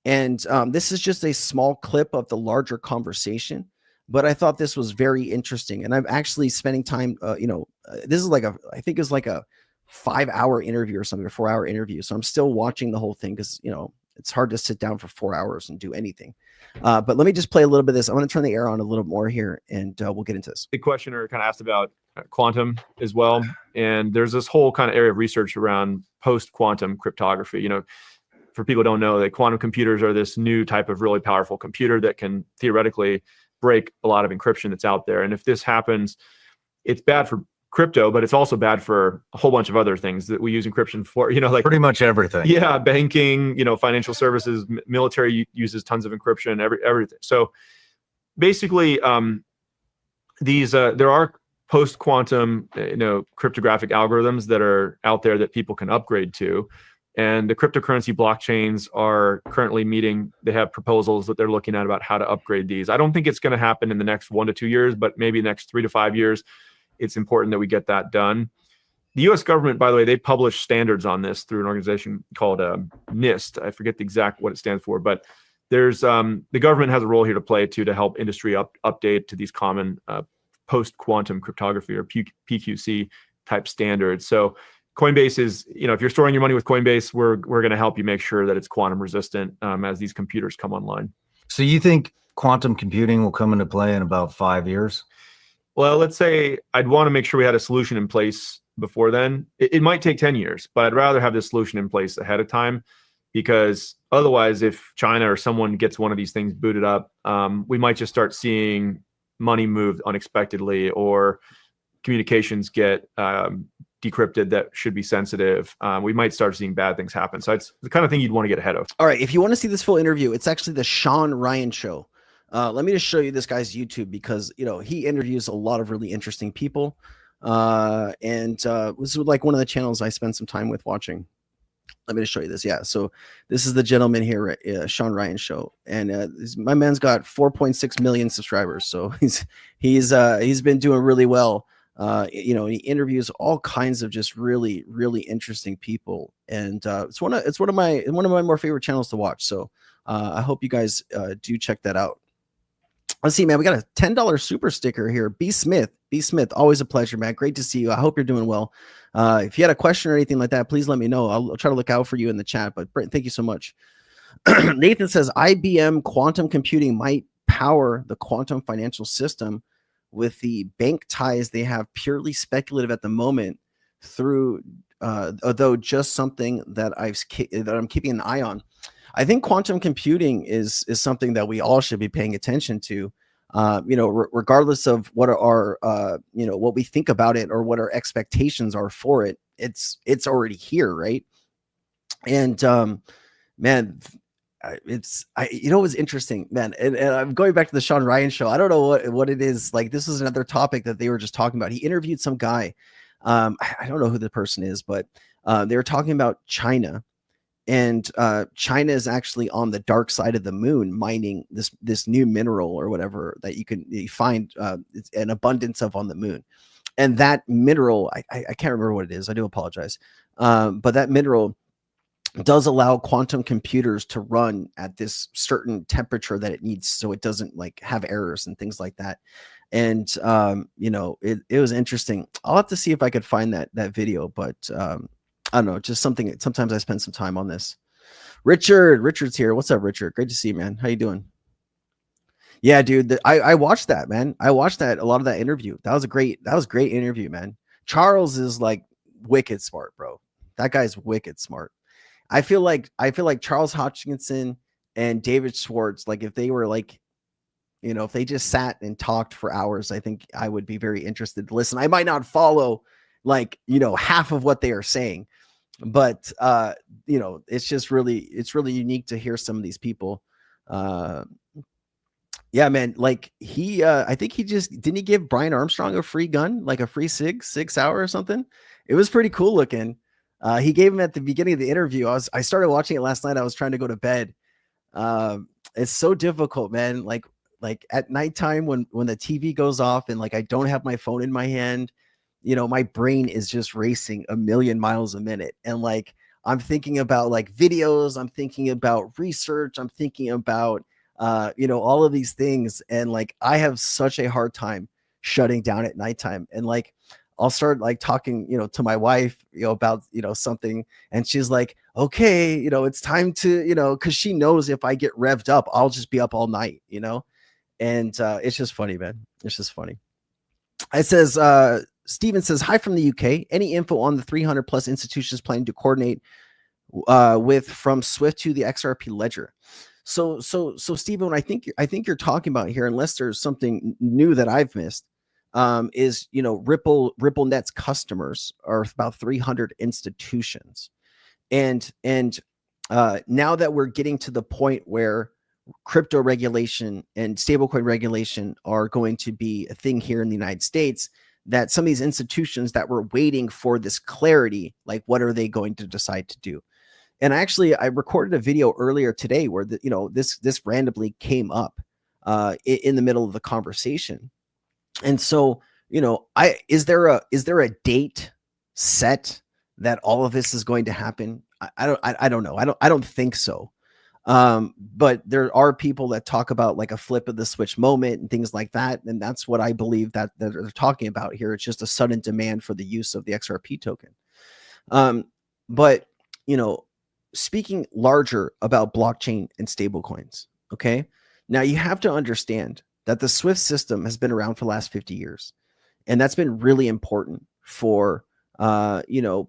Speaker 1: And this is just a small clip of the larger conversation, but I thought this was very interesting. And I'm actually spending time, you know, this is like I think it's like a 5-hour interview or something, a 4-hour interview. So I'm still watching the whole thing because, you know, it's hard to sit down for 4 hours and do anything. But let me just play a little bit of this. I'm going to turn the air on a little more here, and we'll get into this.
Speaker 7: The questioner kind of asked about quantum as well. And there's this whole kind of area of research around post-quantum cryptography. You know, for people who don't know, that quantum computers are this new type of really powerful computer that can theoretically break a lot of encryption that's out there. And if this happens, it's bad for crypto, but it's also bad for a whole bunch of other things that we use encryption for, you know, like
Speaker 8: pretty much everything.
Speaker 7: Yeah, banking, you know, financial services, military uses tons of encryption, everything. So basically, there are post-quantum, you know, cryptographic algorithms that are out there that people can upgrade to. And the cryptocurrency blockchains are currently they have proposals that they're looking at about how to upgrade these. I don't think it's going to happen in the next 1 to 2 years, but maybe the next 3 to 5 years, it's important that we get that done. The US government, by the way, they publish standards on this through an organization called NIST. I forget the exact what it stands for, but there's the government has a role here to play to help industry update to these common post-quantum cryptography or PQC type standards. So Coinbase is, you know, if you're storing your money with Coinbase, we're going to help you make sure that it's quantum resistant as these computers come online.
Speaker 8: So you think quantum computing will come into play in about 5 years?
Speaker 7: Well, let's say I'd want to make sure we had a solution in place before then. It might take 10 years, but I'd rather have this solution in place ahead of time, because otherwise, if China or someone gets one of these things booted up, we might just start seeing money moved unexpectedly, or communications get decrypted that should be sensitive. We might start seeing bad things happen. So it's the kind of thing you'd want to get ahead of.
Speaker 1: All right. If you want to see this full interview, it's actually the Sean Ryan Show. Let me just show you this guy's YouTube, because, you know, he interviews a lot of really interesting people. And this is like one of the channels I spend some time with watching. Let me just show you this. Yeah. So this is the gentleman here, Sean Ryan Show. And my man's got 4.6 million subscribers. So he's been doing really well. You know, he interviews all kinds of just really, really interesting people. And it's one of my more favorite channels to watch. So I hope you guys do check that out. Let's see, man. We got a $10 super sticker here. B Smith, always a pleasure, man. Great to see you. I hope you're doing well. If you had a question or anything like that, please let me know. I'll try to look out for you in the chat. But Brent, thank you so much. Nathan says IBM quantum computing might power the quantum financial system. With the bank ties they have, purely speculative at the moment. Through, although just something that I'm keeping an eye on. I think quantum computing is something that we all should be paying attention to. You know, regardless of what our you know, what we think about it or what our expectations are for it. It's already here, right? And man. You know, it was interesting, man. And I'm going back to the Sean Ryan Show. I don't know what it is. Like, this is another topic that they were just talking about. He interviewed some guy I don't know who the person is, but they were talking about China. And China is actually on the dark side of the moon mining this new mineral or whatever that you find an abundance of on the moon. And that mineral, I can't remember what it is. I do apologize. But that mineral does allow quantum computers to run at this certain temperature that it needs, so it doesn't like have errors and things like that. And it was interesting. I'll have to see if I could find that video, but I don't know, just something. Sometimes I spend some time on this. Richard's here. What's up, Richard? Great to see you, man. How you doing? Yeah, dude. I watched that, man. I watched that, a lot of that interview. That was a great interview, man. Charles is like wicked smart, bro. That guy's wicked smart. I feel like Charles Hutchinson and David Schwartz, like if they were like, if they just sat and talked for hours, I think I would be very interested to listen. I might not follow like, half of what they are saying, but it's really unique to hear some of these people. Yeah, man, like I think he didn't he give Brian Armstrong a free gun, like a free Sig Sauer or something? It was pretty cool looking. He gave him at the beginning of the interview. I started watching it last night. I was trying to go to bed. It's so difficult, man. Like at nighttime when the TV goes off and like I don't have my phone in my hand, my brain is just racing a million miles a minute. And like, I'm thinking about like videos, I'm thinking about research, I'm thinking about, all of these things. And like, I have such a hard time shutting down at nighttime. And like, I'll start like talking, to my wife, about, something. And she's like, okay, it's time to, cause she knows if I get revved up, I'll just be up all night, and it's just funny, man. It's just funny. It says, Steven says, hi from the UK. Any info on the 300 plus institutions planning to coordinate with from Swift to the XRP ledger? So Steven, I think you're talking about here, unless there's something new that I've missed, is, Ripple Net's customers are about 300 institutions. And now that we're getting to the point where crypto regulation and stablecoin regulation are going to be a thing here in the United States, that some of these institutions that were waiting for this clarity, like what are they going to decide to do? And actually, I recorded a video earlier today where this randomly came up in the middle of the conversation. And so, is there a date set that all of this is going to happen? I don't know. I don't think so. But there are people that talk about like a flip of the switch moment and things like that. And that's what I believe that they're talking about here. It's just a sudden demand for the use of the XRP token. But, speaking larger about blockchain and stablecoins, okay? Now you have to understand that the SWIFT system has been around for the last 50 years. And that's been really important for,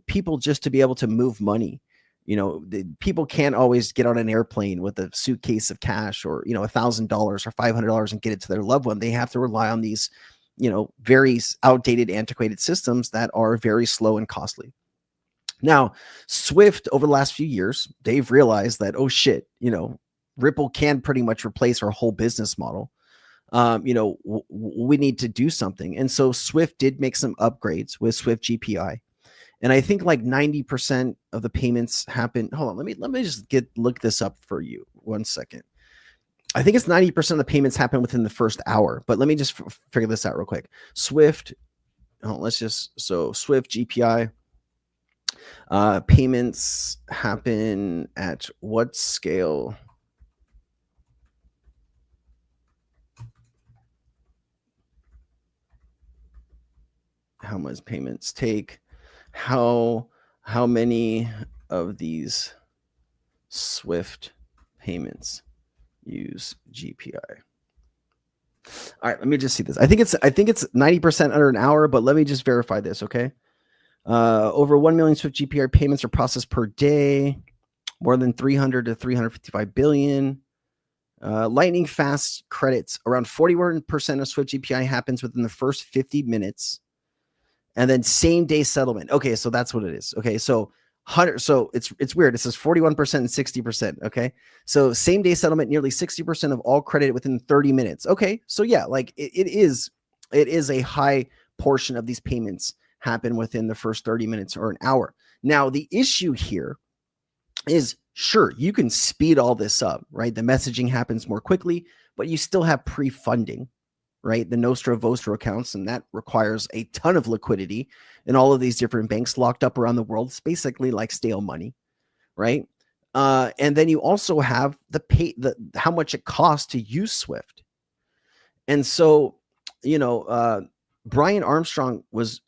Speaker 1: people just to be able to move money. People can't always get on an airplane with a suitcase of cash or, $1,000 or $500 and get it to their loved one. They have to rely on these, very outdated, antiquated systems that are very slow and costly. Now, Swift over the last few years, they've realized that, oh shit, Ripple can pretty much replace our whole business model. We need to do something. And so Swift did make some upgrades with Swift GPI. And I think like 90% of the payments happen. Hold on, let me just look this up for you 1 second. I think it's 90% of the payments happen within the first hour, but let me just figure this out real quick. Swift, Swift GPI payments happen at what scale? How much payments take? How many of these Swift payments use GPI? All right, let me just see this. I think it's 90% under an hour, but let me just verify this, okay? Over 1 million Swift GPI payments are processed per day, more than 300 to 355 billion. Lightning fast credits, around 41% of Swift GPI happens within the first 50 minutes. And then same day settlement. Okay, so that's what it is. Okay, so 100. So it's weird. It says 41% and 60%. Okay, so same day settlement, nearly 60% of all credit within 30 minutes. Okay, so yeah, like it is a high portion of these payments happen within the first 30 minutes or an hour. Now, the issue here is, sure, you can speed all this up, right? The messaging happens more quickly, but you still have pre-funding, right? The Nostra Vostra accounts, and that requires a ton of liquidity in all of these different banks locked up around the world. It's basically like stale money, right? And then you also have how much it costs to use Swift. And so, Brian Armstrong was,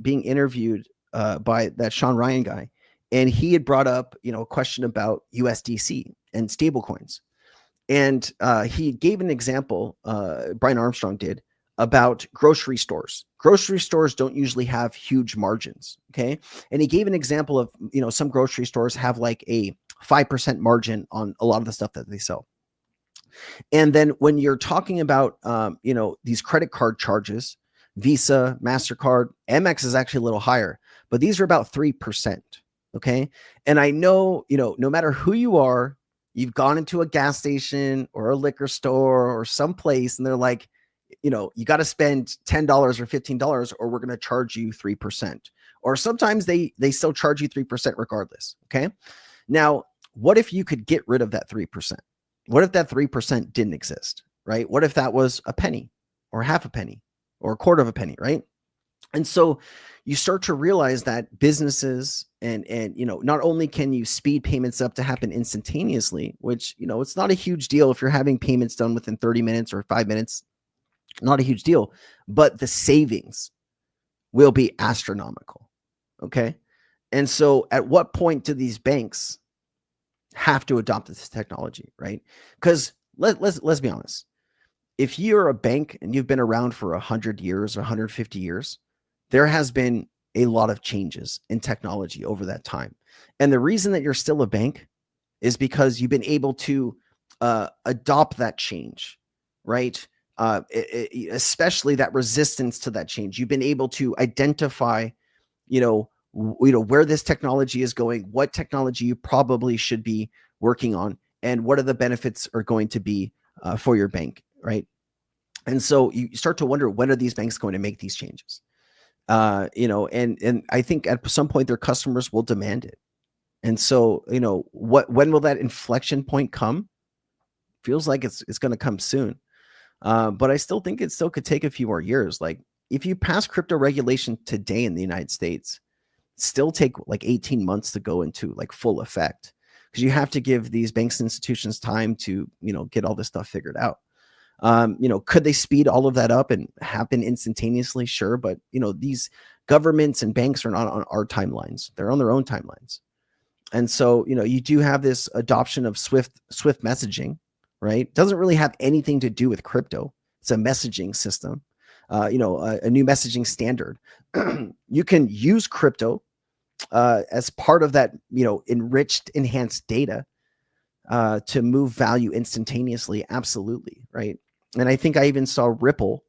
Speaker 1: being interviewed by that Sean Ryan guy, and he had brought up, a question about USDC and stablecoins. And he gave an example, Brian Armstrong did, about grocery stores. Grocery stores don't usually have huge margins, okay? And he gave an example of, some grocery stores have like a 5% margin on a lot of the stuff that they sell. And then when you're talking about, these credit card charges, Visa, MasterCard, Amex is actually a little higher, but these are about 3%, okay? And I know, no matter who you are, you've gone into a gas station or a liquor store or someplace, and they're like, you got to spend $10 or $15 or we're going to charge you 3%. Or sometimes they still charge you 3% regardless, okay? Now, what if you could get rid of that 3%? What if that 3% didn't exist, right? What if that was a penny or half a penny or a quarter of a penny, right? And so you start to realize that businesses and not only can you speed payments up to happen instantaneously, which, it's not a huge deal if you're having payments done within 30 minutes or 5 minutes, not a huge deal, but the savings will be astronomical. Okay. And so at what point do these banks have to adopt this technology, right? Because let's be honest. If you're a bank and you've been around for 100 years or 150 years, there has been a lot of changes in technology over that time. And the reason that you're still a bank is because you've been able to adopt that change, right? Especially that resistance to that change. You've been able to identify, where this technology is going, what technology you probably should be working on, and what are the benefits are going to be for your bank, right? And so you start to wonder, when are these banks going to make these changes? And I think at some point their customers will demand it. And so, when will that inflection point come? Feels like it's going to come soon. But I still think it still could take a few more years. Like, if you pass crypto regulation today in the United States, still take like 18 months to go into like full effect, because you have to give these banks and institutions time to, get all this stuff figured out. Could they speed all of that up and happen instantaneously? Sure. But, these governments and banks are not on our timelines. They're on their own timelines. And so, you do have this adoption of Swift messaging, right? Doesn't really have anything to do with crypto. It's a messaging system, a new messaging standard. You can use crypto as part of that, enriched, enhanced data to move value instantaneously. Absolutely. Right. And I think I even saw Ripple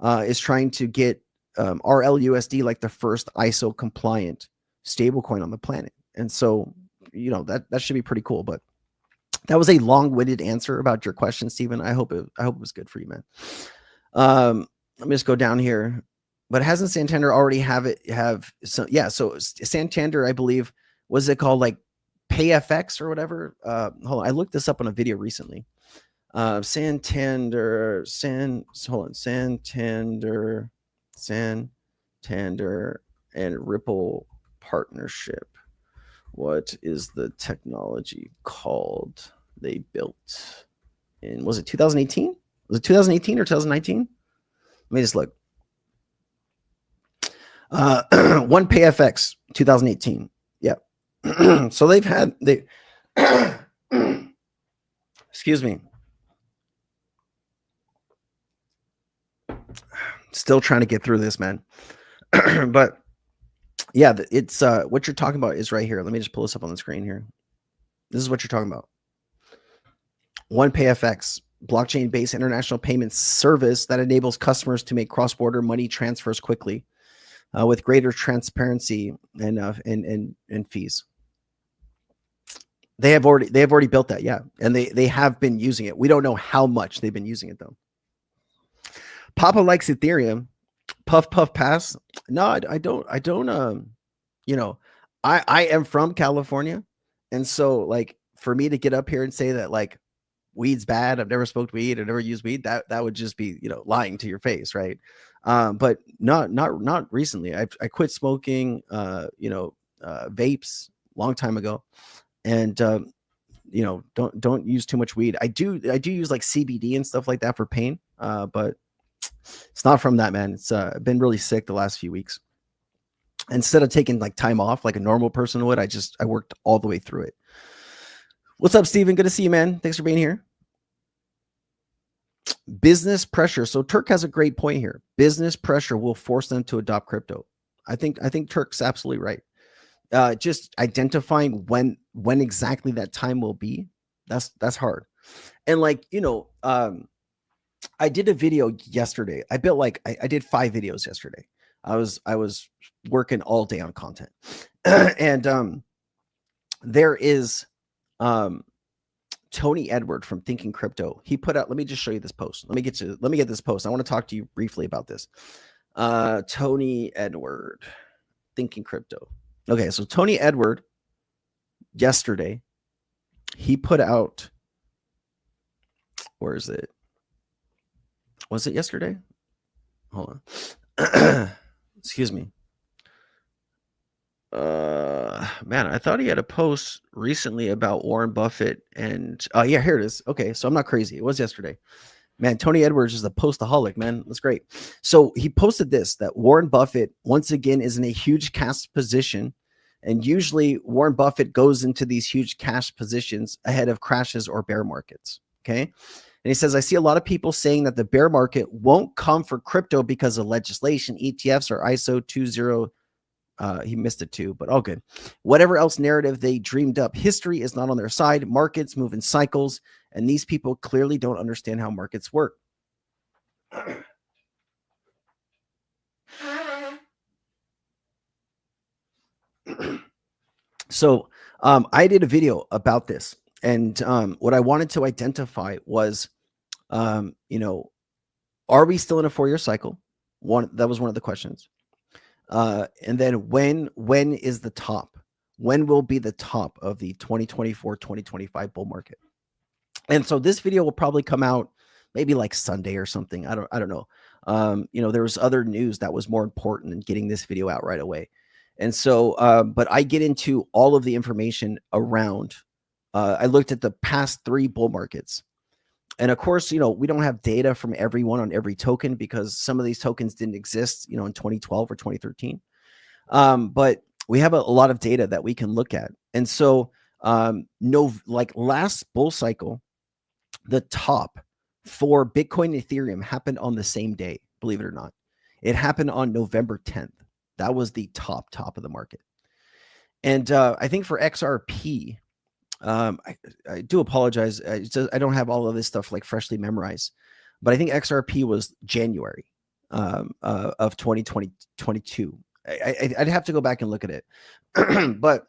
Speaker 1: is trying to get RLUSD, like the first ISO compliant stablecoin on the planet. And so, that should be pretty cool. But that was a long-winded answer about your question, Stephen. I hope it was good for you, man. Let me just go down here. But hasn't Santander already so Santander, I believe, was it called like PayFX or whatever? Hold on, I looked this up on a video recently. Santander and Ripple partnership. What is the technology called they built in, was it 2018? Was it 2018 or 2019? Let me just look. One PayFX 2018. Yeah. So excuse me. Still trying to get through this, man. But yeah, it's what you're talking about is right here. Let me just pull this up on the screen here. This is what you're talking about. One PayFX, blockchain-based international payments service that enables customers to make cross-border money transfers quickly, with greater transparency and fees. They have already built that, yeah, and they have been using it. We don't know how much they've been using it though. Papa likes Ethereum. puff pass. No, I don't. You know, I am from California, and so like for me to get up here and say that like weed's bad, I've never smoked weed, I've never used weed, that would just be, you know, lying to your face, right? But not recently. I quit smoking, vapes long time ago, and you know, don't use too much weed. I do use like CBD and stuff like that for pain, but it's not from that, man. It's been really sick the last few weeks. Instead of taking like time off like a normal person would, I worked all the way through it. What's up, Steven? Good to see you, man. Thanks for being here. Business pressure. So Turk has a great point here. Business pressure will force them to adopt crypto. I think Turk's absolutely right. Just identifying when exactly that time will be, that's hard. And like, you know, I did a video yesterday. I did 5 videos yesterday. I was working all day on content. And there is Tony Edward from Thinking Crypto. He put out, let me just show you this post. Let me get this post. I want to talk to you briefly about this. Tony Edward, Thinking Crypto. Okay, so Tony Edward yesterday, he put out, where is it? Was it yesterday? Hold on. Excuse me. Man, I thought he had a post recently about Warren Buffett and yeah, here it is. Okay, so I'm not crazy. It was yesterday. Man, Tony Edwards is a postaholic, man. That's great. So he posted this, that Warren Buffett once again is in a huge cash position, and usually Warren Buffett goes into these huge cash positions ahead of crashes or bear markets. Okay. And he says, I see a lot of people saying that the bear market won't come for crypto because of legislation, ETFs, or ISO 20. He missed it too, but all good. Whatever else narrative they dreamed up, history is not on their side. Markets move in cycles, and these people clearly don't understand how markets work. So I did a video about this, and what I wanted to identify was, you know, are we still in a 4-year cycle? That was one of the questions. And then when is the top? When will be the top of the 2024-2025 bull market? And so this video will probably come out maybe like Sunday or something. I don't know. You know, there was other news that was more important than getting this video out right away. And so, but I get into all of the information around. I looked at the past 3 bull markets. And of course, you know, we don't have data from everyone on every token because some of these tokens didn't exist, you know, in 2012 or 2013. But we have a lot of data that we can look at. And so, like last bull cycle, the top for Bitcoin and Ethereum happened on the same day, believe it or not. It happened on November 10th. That was the top of the market. And I think for XRP, I do apologize. I don't have all of this stuff like freshly memorized, but I think XRP was January of 2022. I'd have to go back and look at it. But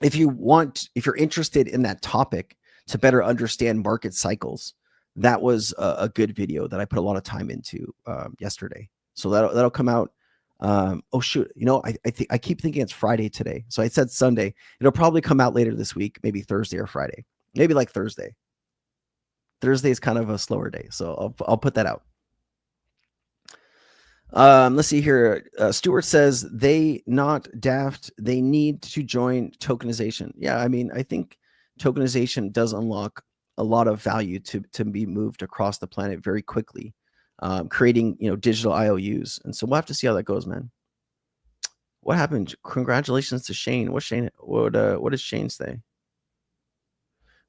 Speaker 1: if you're interested in that topic to better understand market cycles, that was a good video that I put a lot of time into yesterday. So that'll come out. Oh shoot, you know, I keep thinking it's Friday today, so I said Sunday. It'll probably come out later this week, maybe Thursday or Friday, maybe like Thursday. Thursday is kind of a slower day, so I'll put that out. Let's see here. Stuart says they not daft. They need to join tokenization. Yeah, I mean, I think tokenization does unlock a lot of value to be moved across the planet very quickly. Creating, you know, digital IOUs. And so we'll have to see how that goes, man. What happened? Congratulations to Shane. What does Shane say?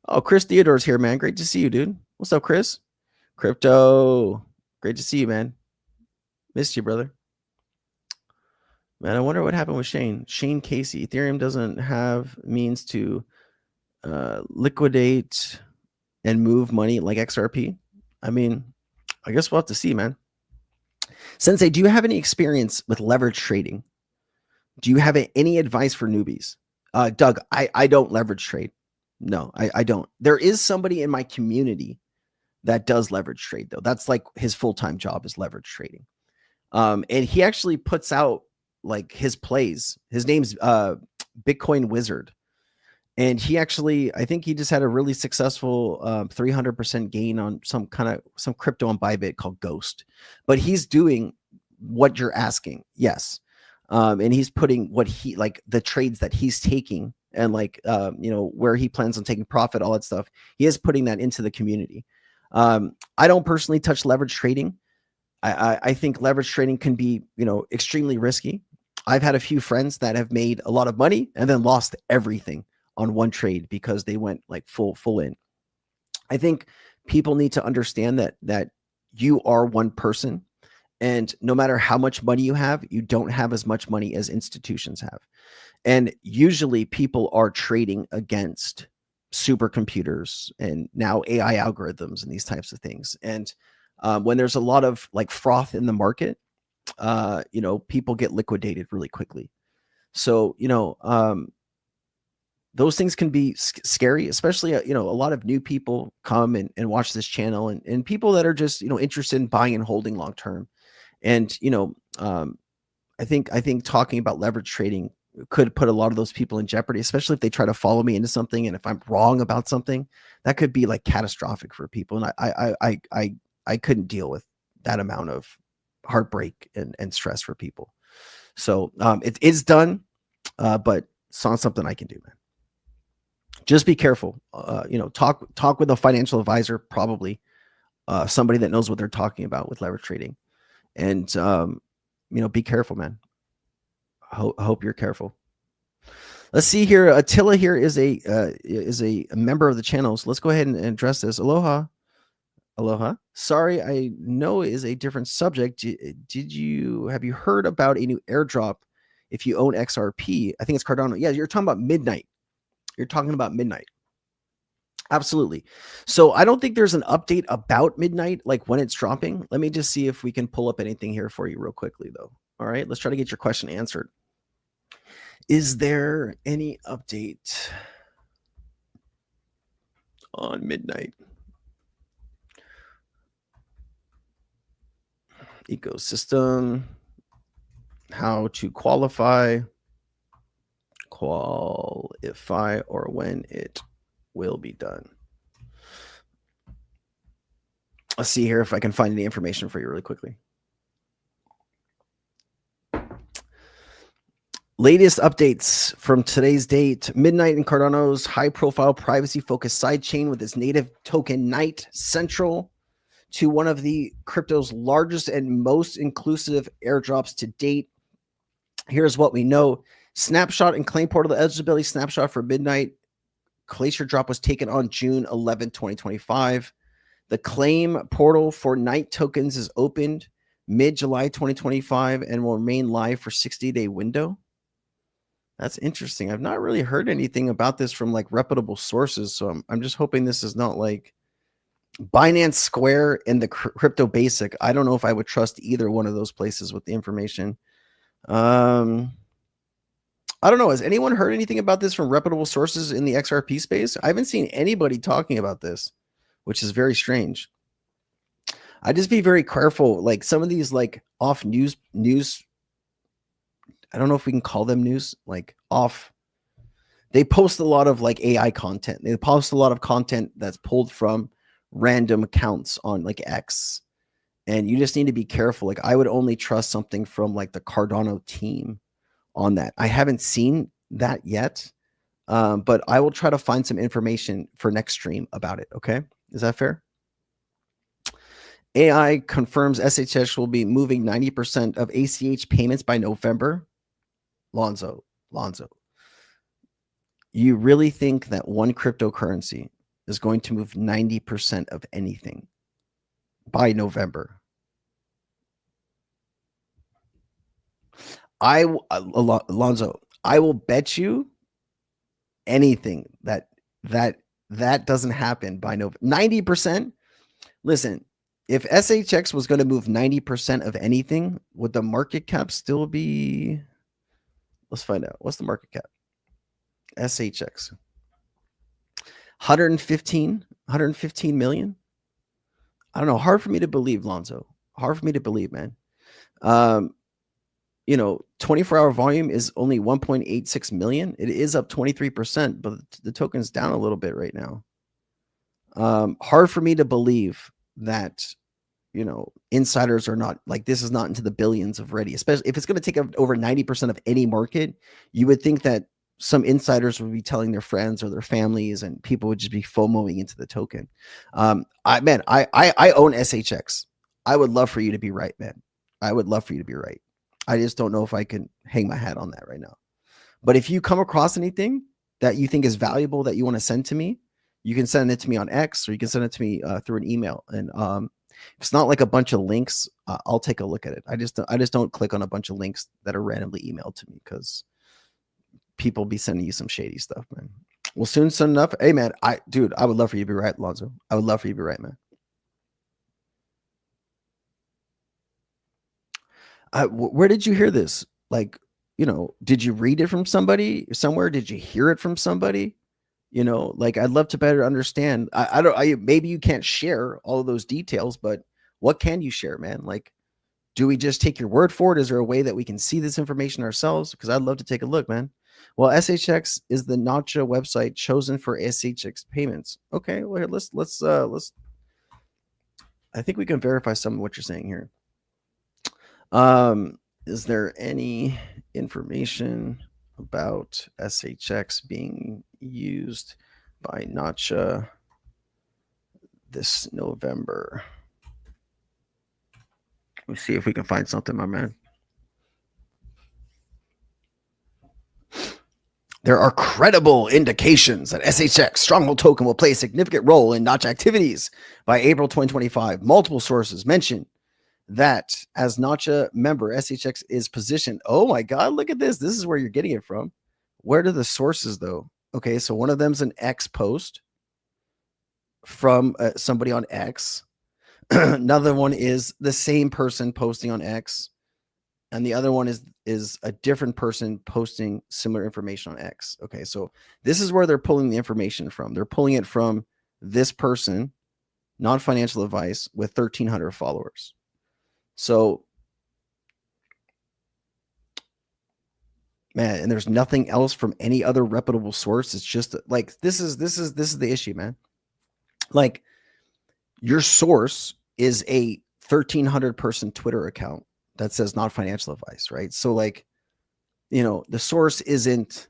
Speaker 1: Oh, Chris Theodore's here, man. Great to see you, dude. What's up, Chris? Crypto. Great to see you, man. Missed you, brother. Man, I wonder what happened with Shane. Shane Casey. Ethereum doesn't have means to liquidate and move money like XRP. I mean, I guess we'll have to see, man. Sensei, do you have any experience with leverage trading? Do you have any advice for newbies? Doug, I don't leverage trade. No, I don't. There is somebody in my community that does leverage trade, though. That's like his full-time job is leverage trading. And he actually puts out like his plays. His name's Bitcoin Wizard. And he actually, I think he just had a really successful 300% gain on some crypto on Bybit called Ghost. But he's doing what you're asking. Yes. And he's putting what he, like the trades that he's taking and like, where he plans on taking profit, all that stuff. He is putting that into the community. I don't personally touch leverage trading. I think leverage trading can be, extremely risky. I've had a few friends that have made a lot of money and then lost everything on one trade because they went like full in. I think people need to understand that you are one person, and no matter how much money you have, you don't have as much money as institutions have. And usually people are trading against supercomputers and now AI algorithms and these types of things. And when there's a lot of like froth in the market, people get liquidated really quickly. So, those things can be scary, especially, a lot of new people come and watch this channel and people that are just, interested in buying and holding long term. And, I think talking about leverage trading could put a lot of those people in jeopardy, especially if they try to follow me into something. And if I'm wrong about something, that could be like catastrophic for people. And I couldn't deal with that amount of heartbreak and stress for people. So it is done, but it's not something I can do, man. Just be careful. Talk with a financial advisor, probably somebody that knows what they're talking about with leverage trading, and be careful, man. Hope you're careful. Let's see here. Attila here is a member of the channel, so let's go ahead and address this. Aloha. Sorry, I know it is a different subject. Have you heard about a new airdrop if you own XRP? I think it's Cardano. Yeah, you're talking about Midnight. You're talking about Midnight. Absolutely. So I don't think there's an update about Midnight, like when it's dropping. Let me just see if we can pull up anything here for you real quickly, though. All right, let's try to get your question answered. Is there any update on Midnight? Ecosystem, how to qualify, or when it will be done. Let's see here if I can find any information for you really quickly. Latest updates from today's date. Midnight and Cardano's high-profile privacy-focused sidechain with its native token Night central to one of the crypto's largest and most inclusive airdrops to date. Here's what we know. Snapshot and claim portal eligibility snapshot for Midnight. Glacier drop was taken on June 11, 2025. The claim portal for Night tokens is opened mid-July 2025 and will remain live for 60-day window. That's interesting. I've not really heard anything about this from like reputable sources, so I'm just hoping this is not like Binance Square and the Crypto Basic. I don't know if I would trust either one of those places with the information. I don't know. Has anyone heard anything about this from reputable sources in the XRP space? I haven't seen anybody talking about this, which is very strange. I just be very careful. Like some of these like off news, I don't know if we can call them news, like off. They post a lot of like AI content. They post a lot of content that's pulled from random accounts on like X. And you just need to be careful. Like I would only trust something from like the Cardano team on that. I haven't seen that yet, but I will try to find some information for next stream about it. Okay. Is that fair? AI confirms SHS will be moving 90% of ACH payments by November. Lonzo, you really think that one cryptocurrency is going to move 90% of anything by November? Alonzo, I will bet you anything that doesn't happen by November. 90%. Listen, if SHX was going to move 90% of anything, would the market cap still be? Let's find out. What's the market cap? SHX. 115 million. I don't know. Hard for me to believe, Lonzo. Hard for me to believe, man. You know, 24-hour volume is only 1.86 million. It is up 23%, but the token's down a little bit right now. Hard for me to believe that, you know, insiders are not like, this is not into the billions of ready, especially if it's going to take up over 90% of any market. You would think that some insiders would be telling their friends or their families, and people would just be FOMOing into the token. I own SHX. I would love for you to be right, man. I would love for you to be right. I just don't know if I can hang my hat on that right now. But if you come across anything that you think is valuable that you want to send to me, you can send it to me on X, or you can send it to me through an email. And if it's not like a bunch of links, I'll take a look at it. I just don't click on a bunch of links that are randomly emailed to me, because people be sending you some shady stuff, man. Well, soon enough. Hey, man, I would love for you to be right, Lonzo. I would love for you to be right, man. Where did you hear this? Like, you know, did you read it from somebody somewhere? Did you hear it from somebody? You know, like, I'd love to better understand. Maybe you can't share all of those details, but what can you share, man? Like, do we just take your word for it? Is there a way that we can see this information ourselves? Because I'd love to take a look, man. Well, SHX is the Nacha website chosen for SHX payments. Okay, well, let's I think we can verify some of what you're saying here. Is there any information about SHX being used by Nacha this November? Let me see if we can find something, my man. There are credible indications that SHX Stronghold token will play a significant role in Nacha activities by April 2025. Multiple sources mention that as Nacha member, SHX is positioned. Oh my God, look at this. This is where you're getting it from. Where are the sources, though? Okay, so one of them's an X post from somebody on X. Another one is the same person posting on X. And the other one is a different person posting similar information on X. Okay, so this is where they're pulling the information from. They're pulling it from this person, non-financial advice, with 1,300 followers. So, man, and there's nothing else from any other reputable source. It's just like, this is the issue, man. Like, your source is a 1,300 person Twitter account that says not financial advice, right? So, like, you know, the source isn't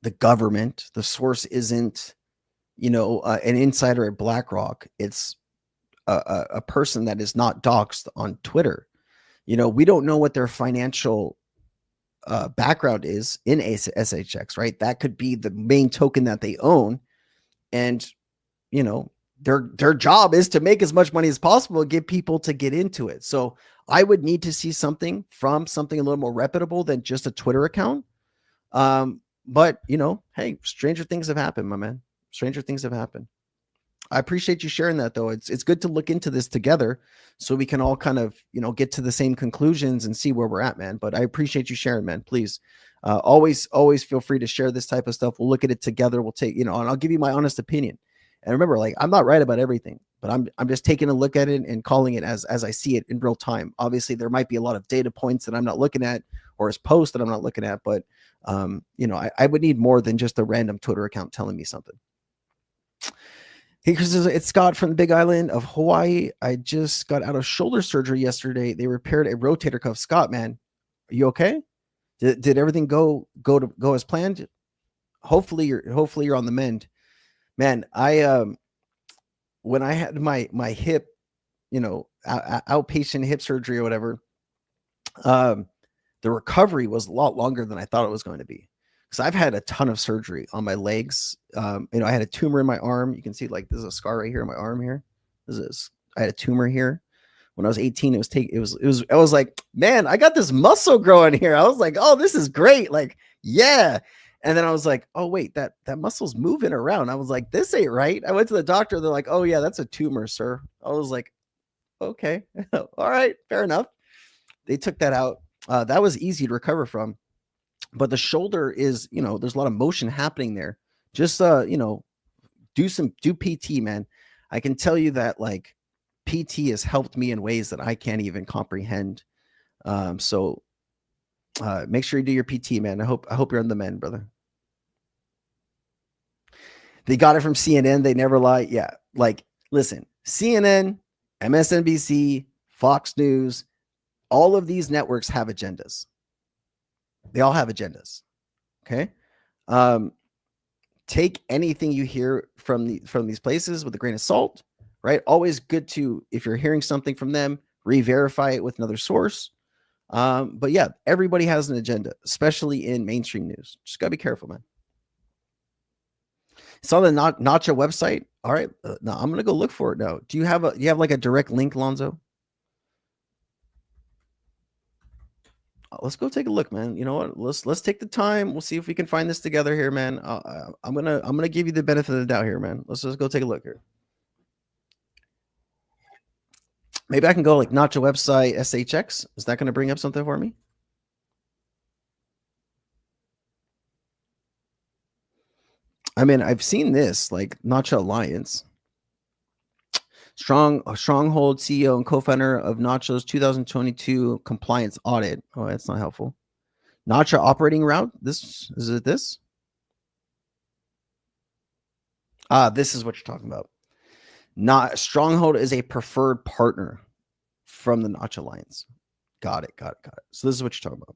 Speaker 1: the government. The source isn't, you know, an insider at BlackRock. It's a person that is not doxed on Twitter. You know, we don't know what their financial background is in SHX, right? That could be the main token that they own. And, you know, their job is to make as much money as possible and get people to get into it. So I would need to see something from something a little more reputable than just a Twitter account. But, you know, hey, stranger things have happened, my man. Stranger things have happened. I appreciate you sharing that, though. It's good to look into this together so we can all kind of, you know, get to the same conclusions and see where we're at, man. But I appreciate you sharing, man. Please, always feel free to share this type of stuff. We'll look at it together. We'll take, you know, and I'll give you my honest opinion. And remember, like, I'm not right about everything, but I'm just taking a look at it and calling it as I see it in real time. Obviously, there might be a lot of data points that I'm not looking at, or as posts that I'm not looking at, but you know, I would need more than just a random Twitter account telling me something. Hey, Chris, it's Scott from the Big Island of Hawaii. I just got out of shoulder surgery yesterday. They repaired a rotator cuff. Scott, man, are you okay? Did everything go as planned? Hopefully you're on the mend, man. When I had my hip, you know, outpatient hip surgery or whatever, the recovery was a lot longer than I thought it was going to be. Because I've had a ton of surgery on my legs. You know, I had a tumor in my arm. You can see, like, there's a scar right here in my arm here. I had a tumor here. When I was 18, I was like, man, I got this muscle growing here. I was like, oh, this is great. Like, yeah. And then I was like, oh, wait, that muscle's moving around. I was like, this ain't right. I went to the doctor. They're like, oh, yeah, that's a tumor, sir. I was like, okay, all right, fair enough. They took that out. That was easy to recover from. But the shoulder is, you know, there's a lot of motion happening there. Just, you know, do PT, man. I can tell you that, like, PT has helped me in ways that I can't even comprehend. So make sure you do your PT, man. I hope you're on the mend, brother. They got it from CNN. They never lie. Yeah. Like, listen, CNN, MSNBC, Fox News, all of these networks have agendas. They all have agendas. Okay. Take anything you hear from these places with a grain of salt, right? Always good to, if you're hearing something from them, re-verify it with another source. But yeah, everybody has an agenda, especially in mainstream news. Just gotta be careful, man. It's on the Nacha website. All right, now I'm gonna go look for it now. Do you have like a direct link, Lonzo? Let's go take a look, man. You know what? Let's take the time. We'll see if we can find this together here, man. I'm gonna give you the benefit of the doubt here, man. Let's just go take a look here. Maybe I can go like Nacha website SHX. Is that gonna bring up something for me? I mean, I've seen this like Nacha Alliance. Stronghold CEO and co-founder of Nacho's 2022 compliance audit. Oh, that's not helpful. Nacha operating route. This is it. This. This is what you're talking about. Stronghold is a preferred partner from the Nacha Alliance. Got it. So this is what you're talking about.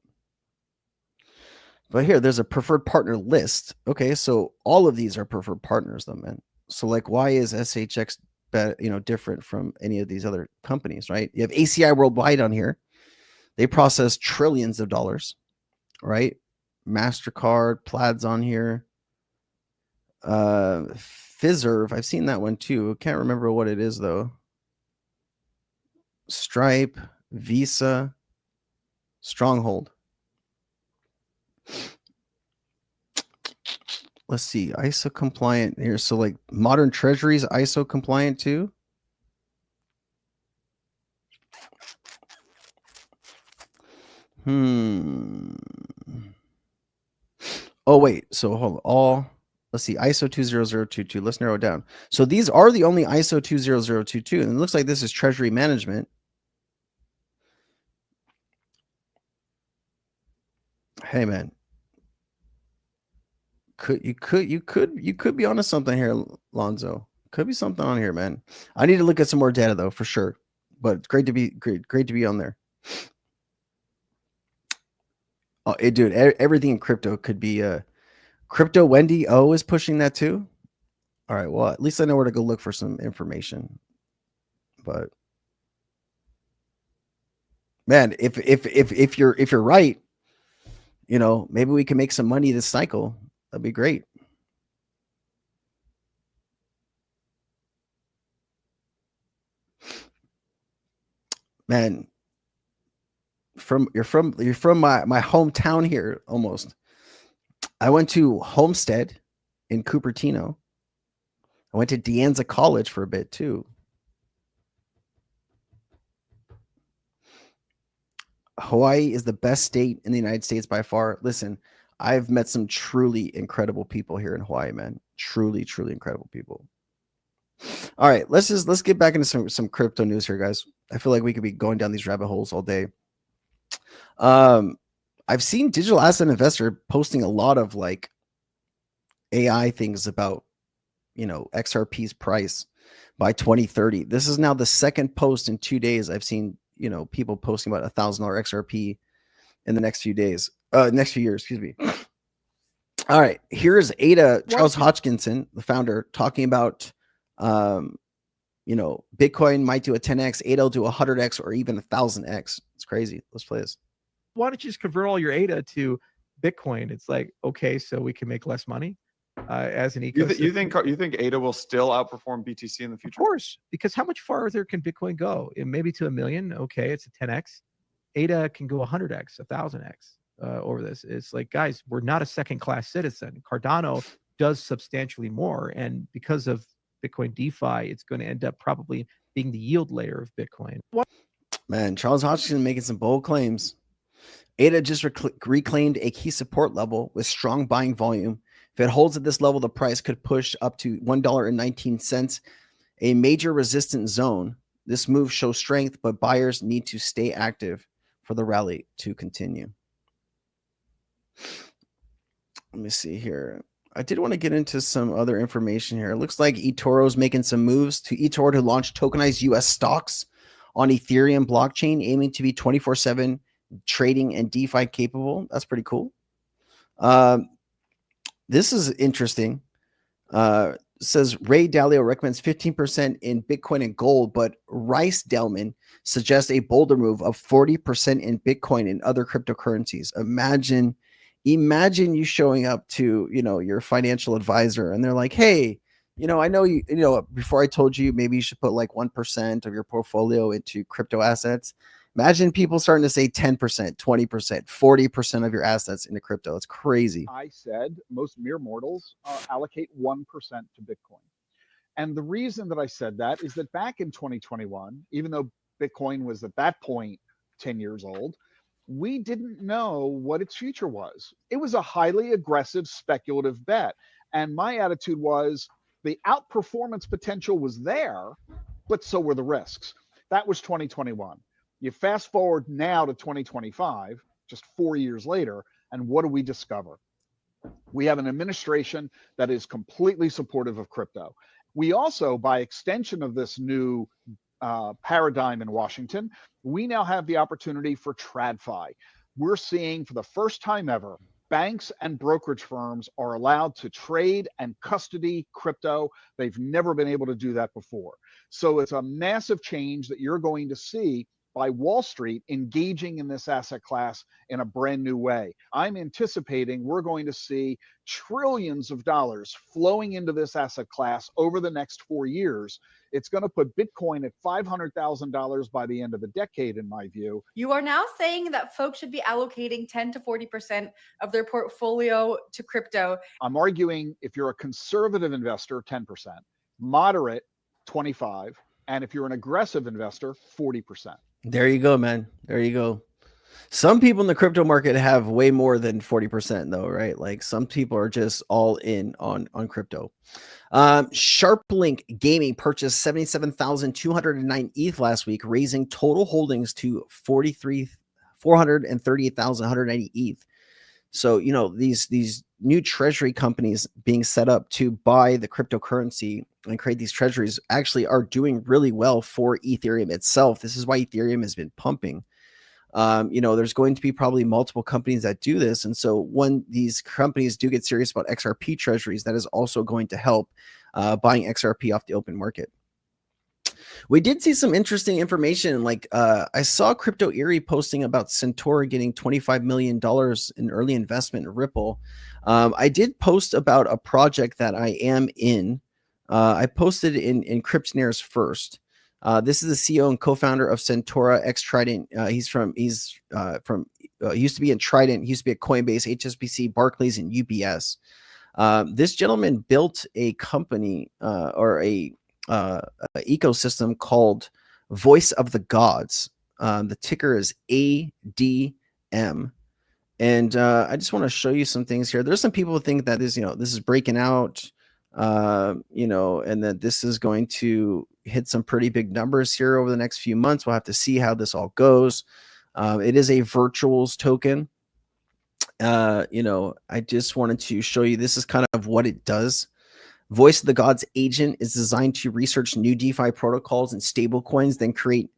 Speaker 1: But here, there's a preferred partner list. Okay, so all of these are preferred partners, though, man. So like, why is SHX different from any of these other companies, right? You have ACI Worldwide on here. They process trillions of dollars, right? MasterCard, Plaid's on here. Fiserv, I've seen that one too. Can't remember what it is though. Stripe, Visa, Stronghold. Let's see, ISO compliant here. So like Modern Treasury's ISO compliant too. Oh wait, so hold on. Let's see, ISO 20022. Let's narrow it down. So these are the only ISO 20022, and it looks like this is Treasury Management. Hey man, you could be onto something here, Lonzo. Could be something on here, man. I need to look at some more data though, for sure. But it's great to be on there. Oh, dude, everything in crypto could be crypto. Wendy O is pushing that too. All right, well, at least I know where to go look for some information. But man, if you're right, maybe we can make some money this cycle. That'd be great. Man, you're from my hometown here almost. I went to Homestead in Cupertino. I went to De Anza College for a bit too. Hawaii is the best state in the United States by far. Listen, I've met some truly incredible people here in Hawaii, man. Truly, truly incredible people. All right, let's get back into some crypto news here, guys. I feel like we could be going down these rabbit holes all day. I've seen Digital Asset Investor posting a lot of like AI things about, XRP's price by 2030. This is now the second post in 2 days I've seen, people posting about $1,000 XRP in the next few days, next few years, excuse me. All right, here's Ada Charles Hodgkinson, the founder, talking about, Bitcoin might do a 10x, ADA will do 100x, or even 1,000x. It's crazy. Let's play this.
Speaker 9: Why don't you just convert all your ADA to Bitcoin? It's like, okay, so we can make less money as an ecosystem.
Speaker 10: You think ADA will still outperform BTC in the future?
Speaker 9: Of course, because how much farther can Bitcoin go? Maybe to 1 million. Okay, it's a 10x. ADA can go 100x, 1,000x over this. It's like, guys, we're not a second-class citizen. Cardano does substantially more, and because of Bitcoin DeFi, it's going to end up probably being the yield layer of Bitcoin.
Speaker 1: Man, Charles Hodgkinson making some bold claims. ADA just reclaimed a key support level with strong buying volume. If it holds at this level, the price could push up to $1.19, a major resistance zone. This move shows strength, but buyers need to stay active for the rally to continue. Let me see here. I did want to get into some other information here. It looks like eToro's making some moves to eToro to launch tokenized US stocks on Ethereum blockchain, aiming to be 24/7 trading and DeFi capable. That's pretty cool. This is interesting. Says Ray Dalio recommends 15% in Bitcoin and gold, but Rice Delman suggests a bolder move of 40% in Bitcoin and other cryptocurrencies. Imagine you showing up to, your financial advisor and they're like, hey, I know before I told you maybe you should put like 1% of your portfolio into crypto assets. Imagine people starting to say 10%, 20%, 40% of your assets into crypto. It's crazy.
Speaker 11: I said most mere mortals allocate 1% to Bitcoin. And the reason that I said that is that back in 2021, even though Bitcoin was at that point 10 years old, we didn't know what its future was. It was a highly aggressive speculative bet. And my attitude was the outperformance potential was there, but so were the risks. That was 2021. You fast forward now to 2025, just 4 years later, and what do we discover? We have an administration that is completely supportive of crypto. We also, by extension of this new paradigm in Washington, we now have the opportunity for TradFi. We're seeing for the first time ever, banks and brokerage firms are allowed to trade and custody crypto. They've never been able to do that before. So it's a massive change that you're going to see by Wall Street engaging in this asset class in a brand new way. I'm anticipating we're going to see trillions of dollars flowing into this asset class over the next 4 years. It's going to put Bitcoin at $500,000 by the end of the decade, in my view.
Speaker 12: You are now saying that folks should be allocating 10 to 40% of their portfolio to crypto.
Speaker 11: I'm arguing if you're a conservative investor, 10%, moderate, 25%, and if you're an aggressive investor, 40%.
Speaker 1: There you go, man. There you go. Some people in the crypto market have way more than 40% though, right? Like some people are just all in on crypto. SharpLink Gaming purchased 77,209 ETH last week, raising total holdings to 438,190 ETH. So, these new treasury companies being set up to buy the cryptocurrency and create these treasuries actually are doing really well for Ethereum itself. This is why Ethereum has been pumping. There's going to be probably multiple companies that do this. And so when these companies do get serious about XRP treasuries, that is also going to help buying XRP off the open market. We did see some interesting information. Like I saw Crypto Eerie posting about Centaur getting $25 million in early investment in Ripple. I did post about a project that I am in. I posted in Cryptonaires first. This is the CEO and co-founder of Centaur X Trident. He used to be in Trident. He used to be at Coinbase, HSBC, Barclays, and UBS. This gentleman built a company or a ecosystem called Voice of the Gods. The ticker is ADM. And I just want to show you some things here. There's some people who think that this is breaking out, and that this is going to hit some pretty big numbers here over the next few months. We'll have to see how this all goes. It is a virtuals token. I just wanted to show you, this is kind of what it does. Voice of the Gods agent is designed to research new DeFi protocols and stablecoins, then create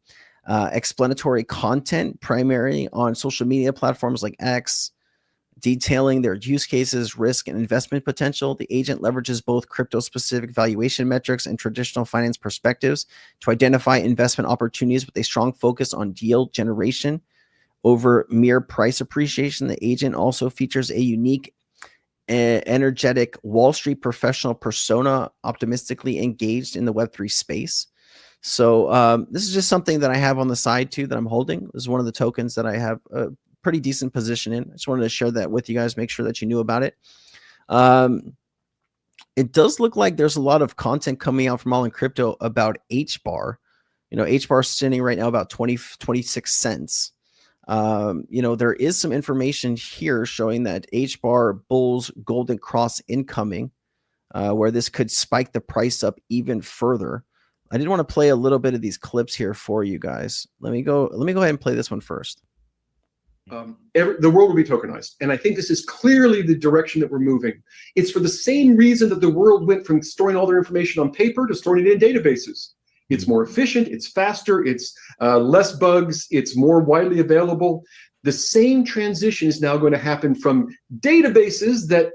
Speaker 1: explanatory content primarily on social media platforms like X, detailing their use cases, risk, and investment potential. The agent leverages both crypto-specific valuation metrics and traditional finance perspectives to identify investment opportunities with a strong focus on yield generation over mere price appreciation. The agent also features a unique energetic Wall Street professional persona, optimistically engaged in the Web3 space. So this is just something that I have on the side too that I'm holding. This is one of the tokens that I have a pretty decent position in. I just wanted to share that with you guys, make sure that you knew about it. It does look like there's a lot of content coming out from All in Crypto about HBAR. HBAR is sitting right now about 26 cents. There is some information here showing that HBAR bulls Golden Cross incoming, where this could spike the price up even further. I did want to play a little bit of these clips here for you guys. Let me go ahead and play this one first.
Speaker 13: The world will be tokenized. And I think this is clearly the direction that we're moving. It's for the same reason that the world went from storing all their information on paper to storing it in databases. It's more efficient, it's faster, it's less bugs, it's more widely available. The same transition is now going to happen from databases that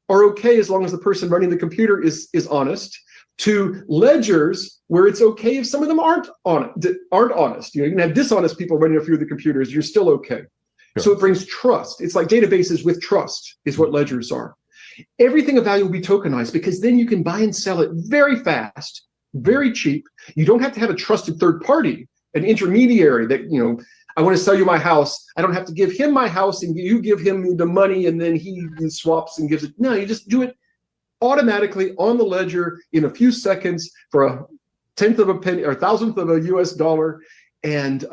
Speaker 13: are okay as long as the person running the computer is honest, to ledgers where it's okay if some of them aren't honest. You can have dishonest people running a few of the computers, you're still okay. Sure. So it brings trust. It's like databases with trust is what ledgers are. Everything of value will be tokenized because then you can buy and sell it very fast, very cheap. You don't have to have a trusted third party, an intermediary that, I want to sell you my house. I don't have to give him my house and you give him the money and then he swaps and gives it. No, you just do it automatically on the ledger in a few seconds for a tenth of a penny or thousandth of a US dollar. And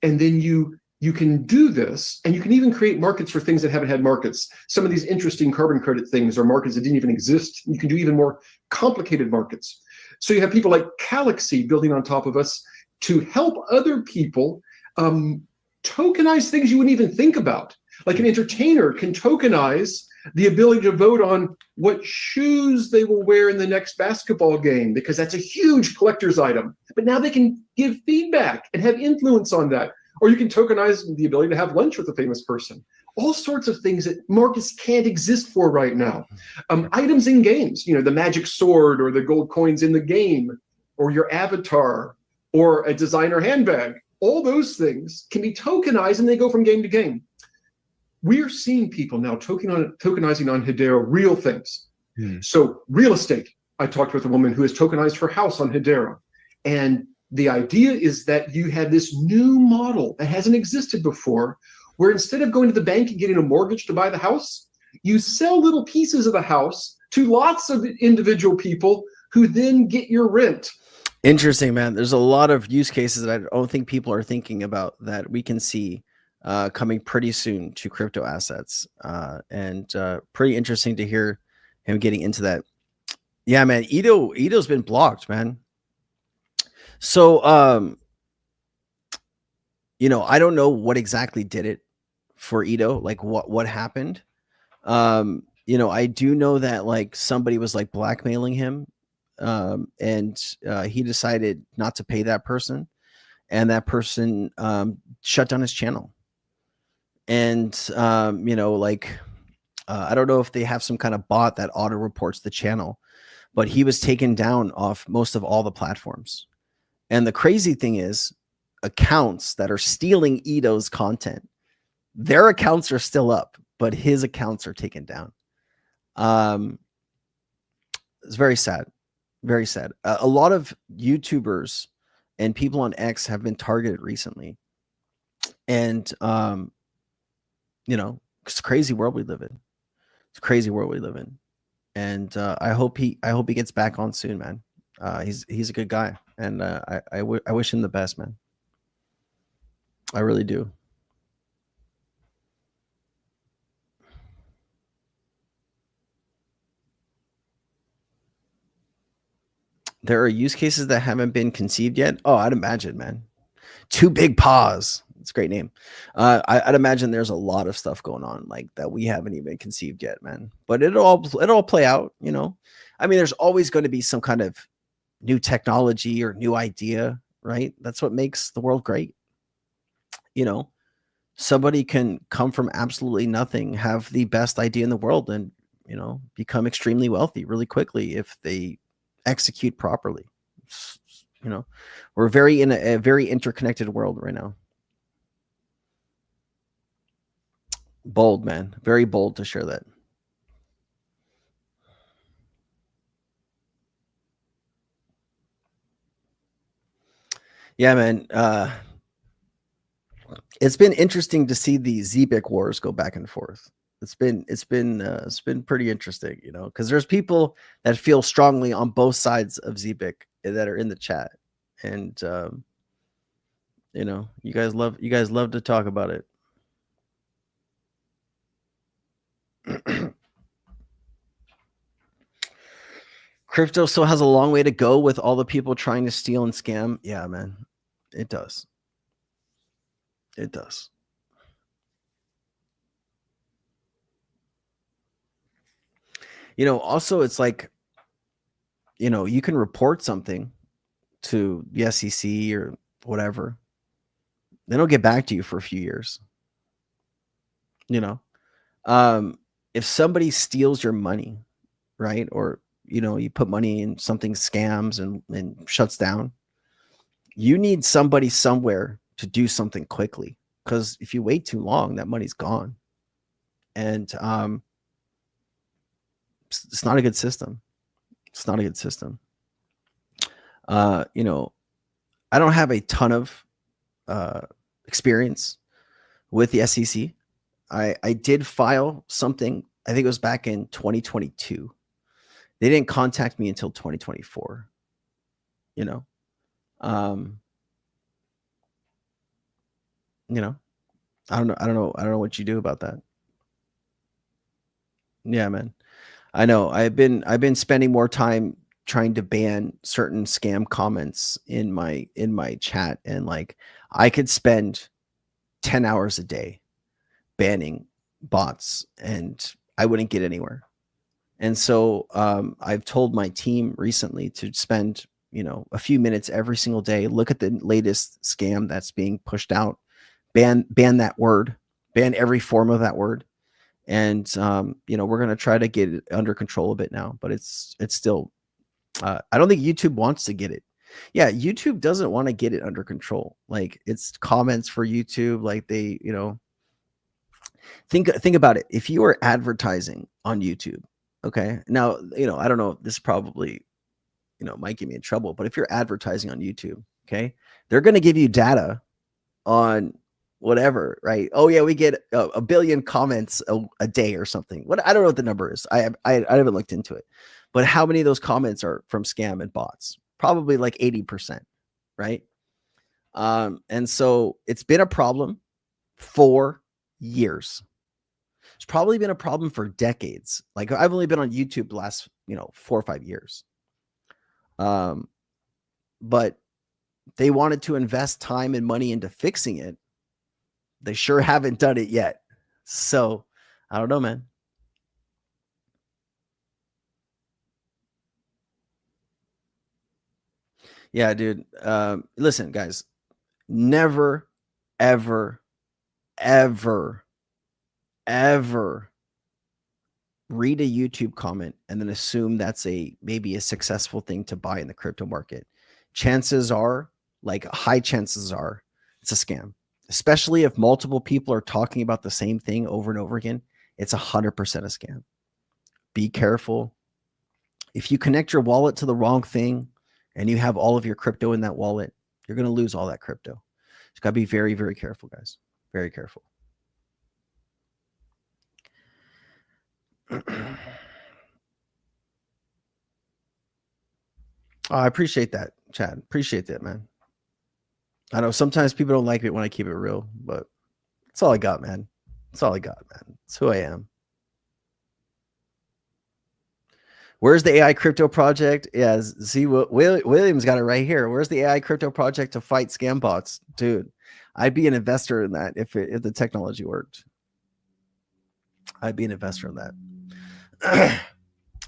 Speaker 13: then you can do this, and you can even create markets for things that haven't had markets. Some of these interesting carbon credit things are markets that didn't even exist. You can do even more complicated markets. So you have people like Galaxy building on top of us to help other people tokenize things you wouldn't even think about. Like an entertainer can tokenize the ability to vote on what shoes they will wear in the next basketball game, because that's a huge collector's item. But now they can give feedback and have influence on that. Or you can tokenize the ability to have lunch with a famous person. All sorts of things that markets can't exist for right now. Items in games, the magic sword or the gold coins in the game, or your avatar, or a designer handbag. All those things can be tokenized and they go from game to game. We're seeing people now tokenizing on Hedera real things. So real estate. I talked with a woman who has tokenized her house on Hedera. And the idea is that you have this new model that hasn't existed before, where instead of going to the bank and getting a mortgage to buy the house, you sell little pieces of the house to lots of individual people who then get your rent.
Speaker 1: Interesting, man. There's a lot of use cases that I don't think people are thinking about that we can see coming pretty soon to crypto assets. And pretty interesting to hear him getting into that. Yeah, man. Ito's been blocked, man. So, I don't know what exactly did it for Ito, like what happened. I do know that like somebody was like blackmailing him, and he decided not to pay that person, and that person shut down his channel. And I don't know if they have some kind of bot that auto reports the channel, but he was taken down off most of all the platforms. And the crazy thing is, accounts that are stealing Ito's content, their accounts are still up, but his accounts are taken down. It's very sad. Very sad. A lot of YouTubers and people on X have been targeted recently. And, it's a crazy world we live in. It's a crazy world we live in. And I hope he gets back on soon, man. He's a good guy. And I wish him the best, man. I really do. There are use cases that haven't been conceived yet. Oh, I'd imagine, man. Two Big Paws. It's a great name. I'd imagine there's a lot of stuff going on like that we haven't even conceived yet, man. But it'll all play out, I mean, there's always going to be some kind of new technology or new idea, right? That's what makes the world great. Somebody can come from absolutely nothing, have the best idea in the world, and become extremely wealthy really quickly if they execute properly. We're in a very interconnected world right now. Bold, man. Very bold to share that. Yeah, man. It's been interesting to see the ZBIC wars go back and forth. It's been pretty interesting, because there's people that feel strongly on both sides of ZBIC that are in the chat, and you guys love to talk about it. Crypto still has a long way to go with all the people trying to steal and scam. Yeah, man, it does. It does. Also it's like, you can report something to the SEC or whatever. They don't get back to you for a few years. If somebody steals your money, right? Or, you put money in something scams and shuts down, you need somebody somewhere to do something quickly. Because if you wait too long, that money's gone. And it's not a good system. It's not a good system. I don't have a ton of experience with the SEC. I did file something, I think it was back in 2022. They didn't contact me until 2024. I don't know what you do about that. Yeah, man. I know. I've been spending more time trying to ban certain scam comments in my chat, and like I could spend 10 hours a day banning bots and I wouldn't get anywhere. And so I've told my team recently to spend, a few minutes every single day, look at the latest scam that's being pushed out, ban that word, ban every form of that word. And, we're going to try to get it under control a bit now, but it's still, I don't think YouTube wants to get it. Yeah. YouTube doesn't want to get it under control. Like, it's comments for YouTube. Like they, think about it. If you are advertising on YouTube, okay, now, I don't know, this probably, might get me in trouble, but if you're advertising on YouTube, okay, they're going to give you data on whatever, right? Oh yeah, we get a billion comments a day or something. What, I don't know what the number is. I haven't looked into it, but how many of those comments are from scam and bots? Probably like 80%, right? And so it's been a problem for years. It's probably been a problem for decades. Like, I've only been on YouTube the last, 4 or 5 years. But they wanted to invest time and money into fixing it. They sure haven't done it yet. So I don't know, man. Yeah, dude. Listen, guys, never, ever, ever, ever read a YouTube comment and then assume that's maybe a successful thing to buy in the crypto market. Chances are, like high chances are, it's a scam. Especially if multiple people are talking about the same thing over and over again, it's 100% a scam. Be careful. If you connect your wallet to the wrong thing and you have all of your crypto in that wallet, you're going to lose all that crypto. You got to be very, very careful, guys. Very careful. Oh, I appreciate that, Chad. Appreciate that, man. I know sometimes people don't like it when I keep it real, but that's all I got, man. That's all I got, man. That's who I am. Where's the AI crypto project? Yeah, see, Williams got it right here. Where's the AI crypto project to fight scam bots? Dude, I'd be an investor in that if the technology worked. I'd be an investor in that.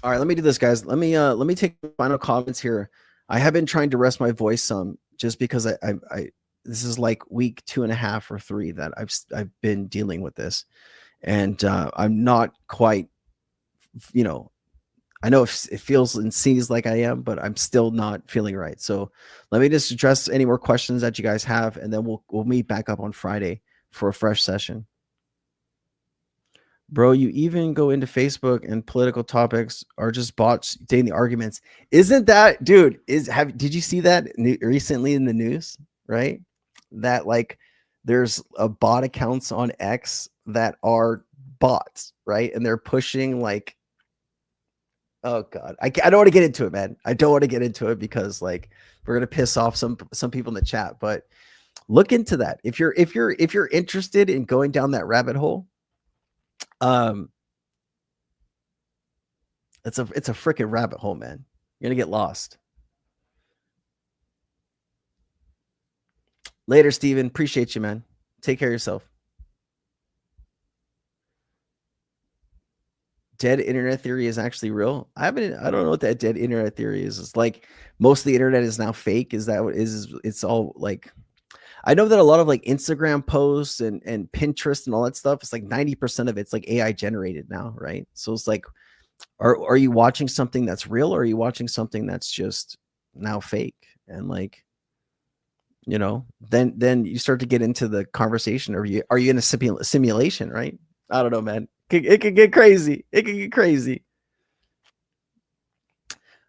Speaker 1: All right, let me do this, guys. Let me take final comments here. I have been trying to rest my voice some just because I this is like week 2.5 or 3 that I've been dealing with this, and I'm not quite, I know it feels and seems like I am, but I'm still not feeling right. So let me just address any more questions that you guys have, and then we'll meet back up on Friday for a fresh session. Bro, you even go into Facebook and political topics are just bots dating the arguments. Isn't that, dude? Did you see that recently in the news? Right, that like there's a bot accounts on X that are bots, right? And they're pushing like, oh god, I don't want to get into it, man. I don't want to get into it because like we're gonna piss off some people in the chat. But look into that if you're interested in going down that rabbit hole. It's a freaking rabbit hole, man. You're gonna get lost. Later, Steven. Appreciate you, man. Take care of yourself. dead internet theory is actually real. I don't know what that dead internet theory is. It's like most of the internet is now fake. Is that what is? It's all like, I know that a lot of like Instagram posts and Pinterest and all that stuff, it's like 90% of it's like AI generated now, right? So it's like, are you watching something that's real, or are you watching something that's just now fake? And like, you know, then you start to get into the conversation. Are you in a simulation, right? I don't know, man. It could get crazy. It could get crazy.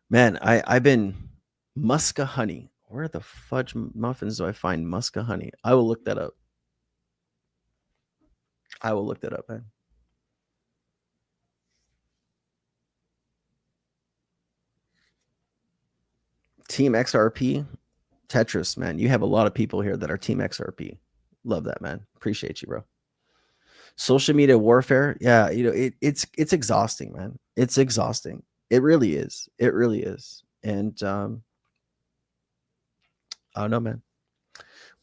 Speaker 1: Man, I've been Musca honey. Where the fudge muffins do I find Musca honey? I will look that up. I will look that up, man. Team XRP, Tetris, man. You have a lot of people here that are Team XRP. Love that, man. Appreciate you, bro. Social media warfare, yeah, you know, it's exhausting, man. It's exhausting. It really is. It really is. And I don't know, man.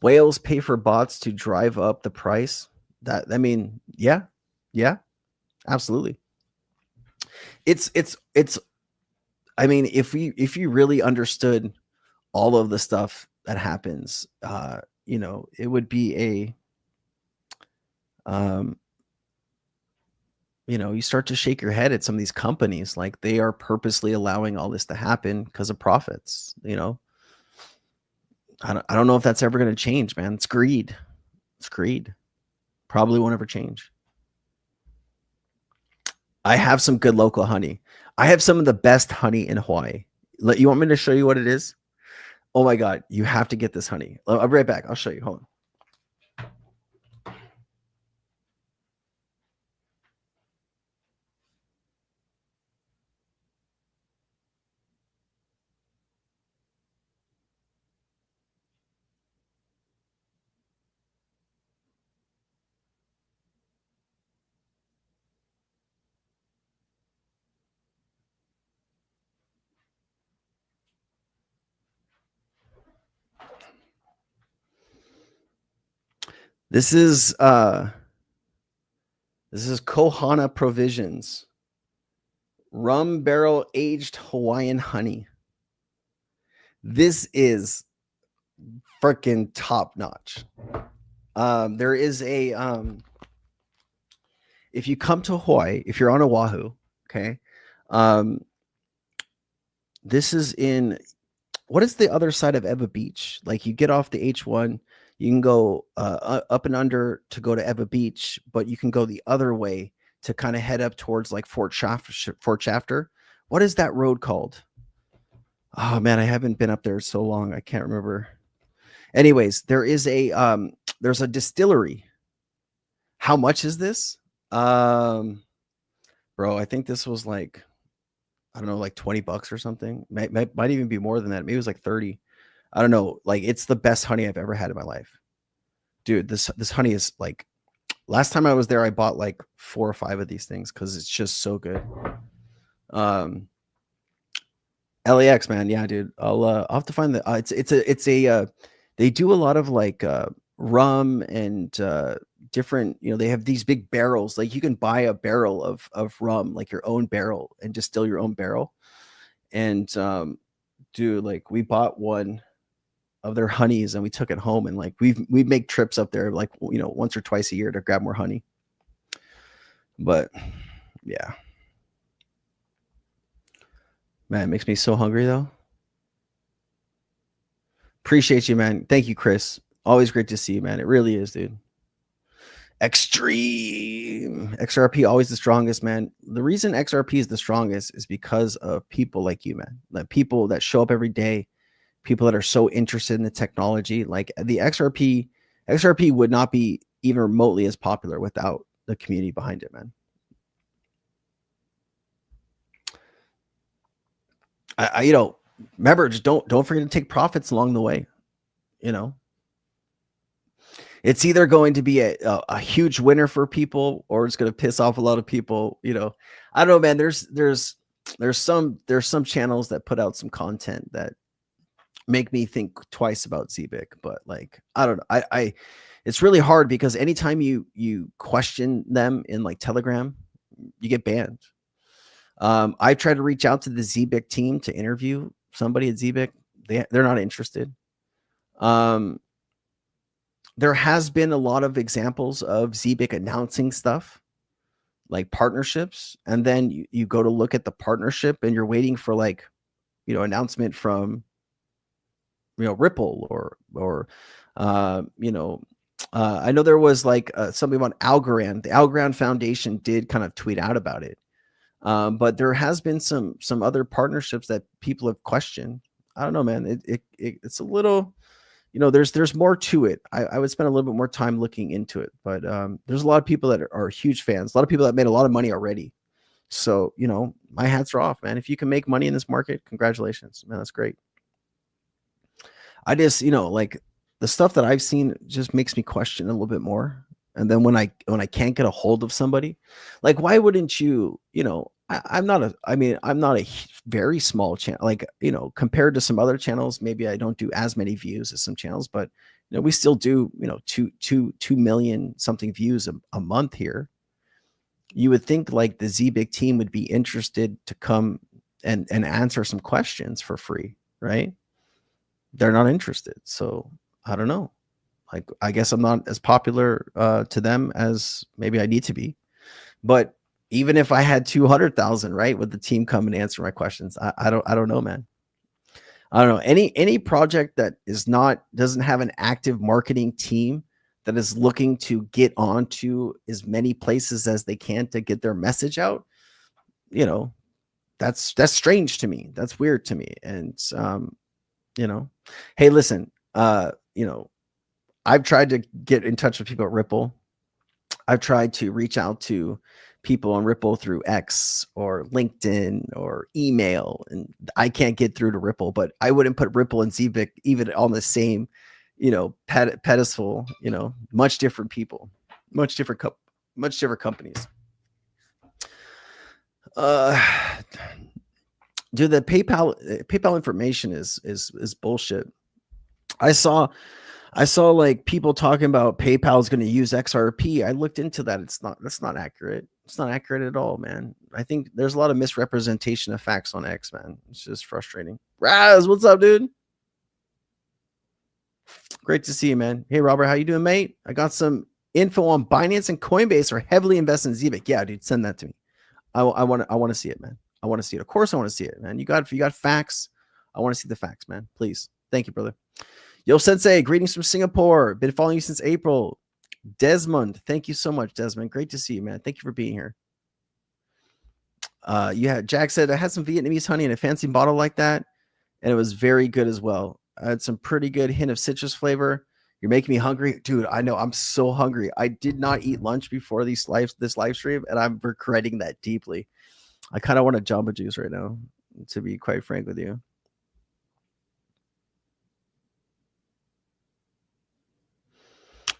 Speaker 1: Whales pay for bots to drive up the price. That, I mean, yeah, absolutely. It's. I mean, if you really understood all of the stuff that happens, you know, it would be a, you know, you start to shake your head at some of these companies, like they are purposely allowing all this to happen because of profits. You know, I don't know if that's ever going to change, man. It's greed. It's greed. Probably won't ever change. I have some good local honey. I have some of the best honey in Hawaii. You want me to show you what it is? Oh my God, you have to get this honey. I'll be right back. I'll show you. Hold on. This is Kohana Provisions rum barrel aged Hawaiian honey. This is freaking top notch. There is a if you come to Hawaii, if you're on Oahu, okay, this is in, what is the other side of Eva Beach? Like you get off the H1, you can go up and under to go to Eva Beach, but you can go the other way to kind of head up towards like Fort Shafter. What is that road called? Oh man, I haven't been up there so long. I can't remember. Anyways, there is a there's a distillery. How much is this? Bro, I think this was like, I don't know, like $20 or something. Might even be more than that. Maybe it was like 30. I don't know. Like, it's the best honey I've ever had in my life. Dude, this honey is like, last time I was there, I bought like 4 or 5 of these things because it's just so good. LAX, man. Yeah, dude. I'll have to find the they do a lot of like rum and different, you know, they have these big barrels. Like you can buy a barrel of rum, like your own barrel, and distill your own barrel. And dude, like we bought one of their honeys and we took it home, and like we make trips up there like, you know, once or twice a year to grab more honey. But yeah, man, it makes me so hungry though. Appreciate you, man. Thank you, Chris. Always great to see you, man. It really is, dude. Extreme XRP, always the strongest, man. The reason XRP is the strongest is because of people like you, man. Like people that show up every day, people that are so interested in the technology. Like the XRP would not be even remotely as popular without the community behind it, man. I you know, remember, just don't forget to take profits along the way. You know, it's either going to be a huge winner for people, or it's going to piss off a lot of people. You know, I don't know, man. There's some channels that put out some content that make me think twice about ZBIC, but like, I don't know. I it's really hard because anytime you question them in like Telegram, you get banned. I tried to reach out to the ZBIC team to interview somebody at ZBIC. They're not interested. There has been a lot of examples of ZBIC announcing stuff like partnerships, and then you go to look at the partnership and you're waiting for like, announcement from, Ripple or I know there was like something about Algorand. The Algorand Foundation did kind of tweet out about it. But there has been some other partnerships that people have questioned. I don't know, man. It's a little, there's more to it. I would spend a little bit more time looking into it, but there's a lot of people that are huge fans, a lot of people that made a lot of money already. So, my hats are off, man. If you can make money in this market, congratulations, man. That's great. I just, like the stuff that I've seen just makes me question a little bit more. And then when I can't get a hold of somebody, like, why wouldn't you, I'm not a very small channel, like, compared to some other channels, maybe I don't do as many views as some channels, but we still do, 2 million something views a month here. You would think like the ZBIC team would be interested to come and answer some questions for free, right? They're not interested. So I don't know. Like, I guess I'm not as popular to them as maybe I need to be. But even if I had 200,000, right, would the team come and answer my questions? I don't know, man. I don't know. Any project that doesn't have an active marketing team that is looking to get onto as many places as they can to get their message out, that's strange to me. That's weird to me. And hey, listen, I've tried to get in touch with people at Ripple. I've tried to reach out to people on Ripple through X or LinkedIn or email, and I can't get through to Ripple. But I wouldn't put Ripple and ZBIC even on the same, pedestal. Much different people, much different companies. Dude, the PayPal information is bullshit. I saw like people talking about PayPal is going to use XRP. I looked into that. That's not accurate. It's not accurate at all, man. I think there's a lot of misrepresentation of facts on X, man. It's just frustrating. Raz, what's up, dude? Great to see you, man. Hey, Robert, how you doing, mate? I got some info on Binance and Coinbase are heavily invested in ZBIC. Yeah, dude, send that to me. I want to see it, man. I want to see it. Of course, I want to see it, man. You got facts. I want to see the facts, man. Please. Thank you, brother. Yo, Sensei, greetings from Singapore. Been following you since April. Desmond, thank you so much, Desmond. Great to see you, man. Thank you for being here. Jack said, I had some Vietnamese honey in a fancy bottle like that, and it was very good as well. I had some pretty good hint of citrus flavor. You're making me hungry. Dude, I know. I'm so hungry. I did not eat lunch before this live stream, and I'm regretting that deeply. I kind of want a Jamba Juice right now, to be quite frank with you.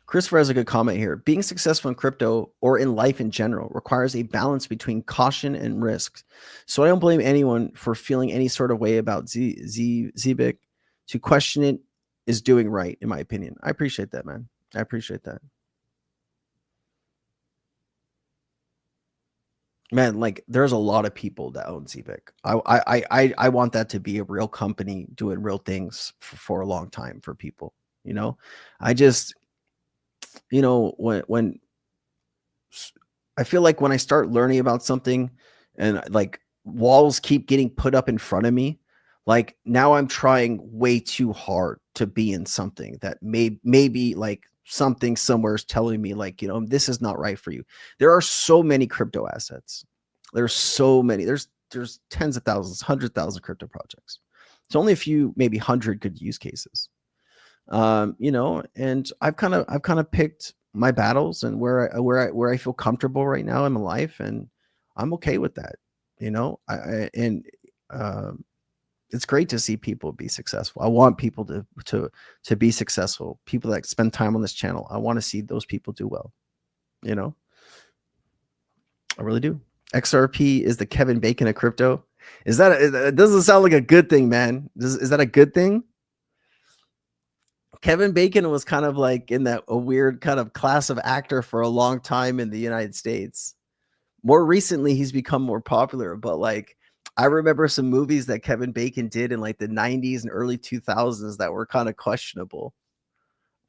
Speaker 1: Christopher has a good comment here. Being successful in crypto or in life in general requires a balance between caution and risk. So I don't blame anyone for feeling any sort of way about ZBIC. To question it is doing right, in my opinion. I appreciate that, man. I appreciate that. Man, like, there's a lot of people that own ZBIC. I want that to be a real company doing real things for a long time for people. I just, when I feel like when I start learning about something and like walls keep getting put up in front of me, like now I'm trying way too hard to be in something that maybe like something somewhere is telling me like, this is not right for you. There are so many crypto assets. There's so many, there's tens of thousands, 100,000 crypto projects. It's only a few, maybe 100 good use cases. And I've kind of picked my battles and where I feel comfortable right now in my life, and I'm okay with that. It's great to see people be successful. I want people to be successful. People that spend time on this channel, I want to see those people do well. I really do. XRP is the Kevin Bacon of crypto. It doesn't sound like a good thing, man. Is that a good thing? Kevin Bacon was kind of like in a weird kind of class of actor for a long time in the United States. More recently, he's become more popular, but like I remember some movies that Kevin Bacon did in like the 90s and early 2000s that were kind of questionable.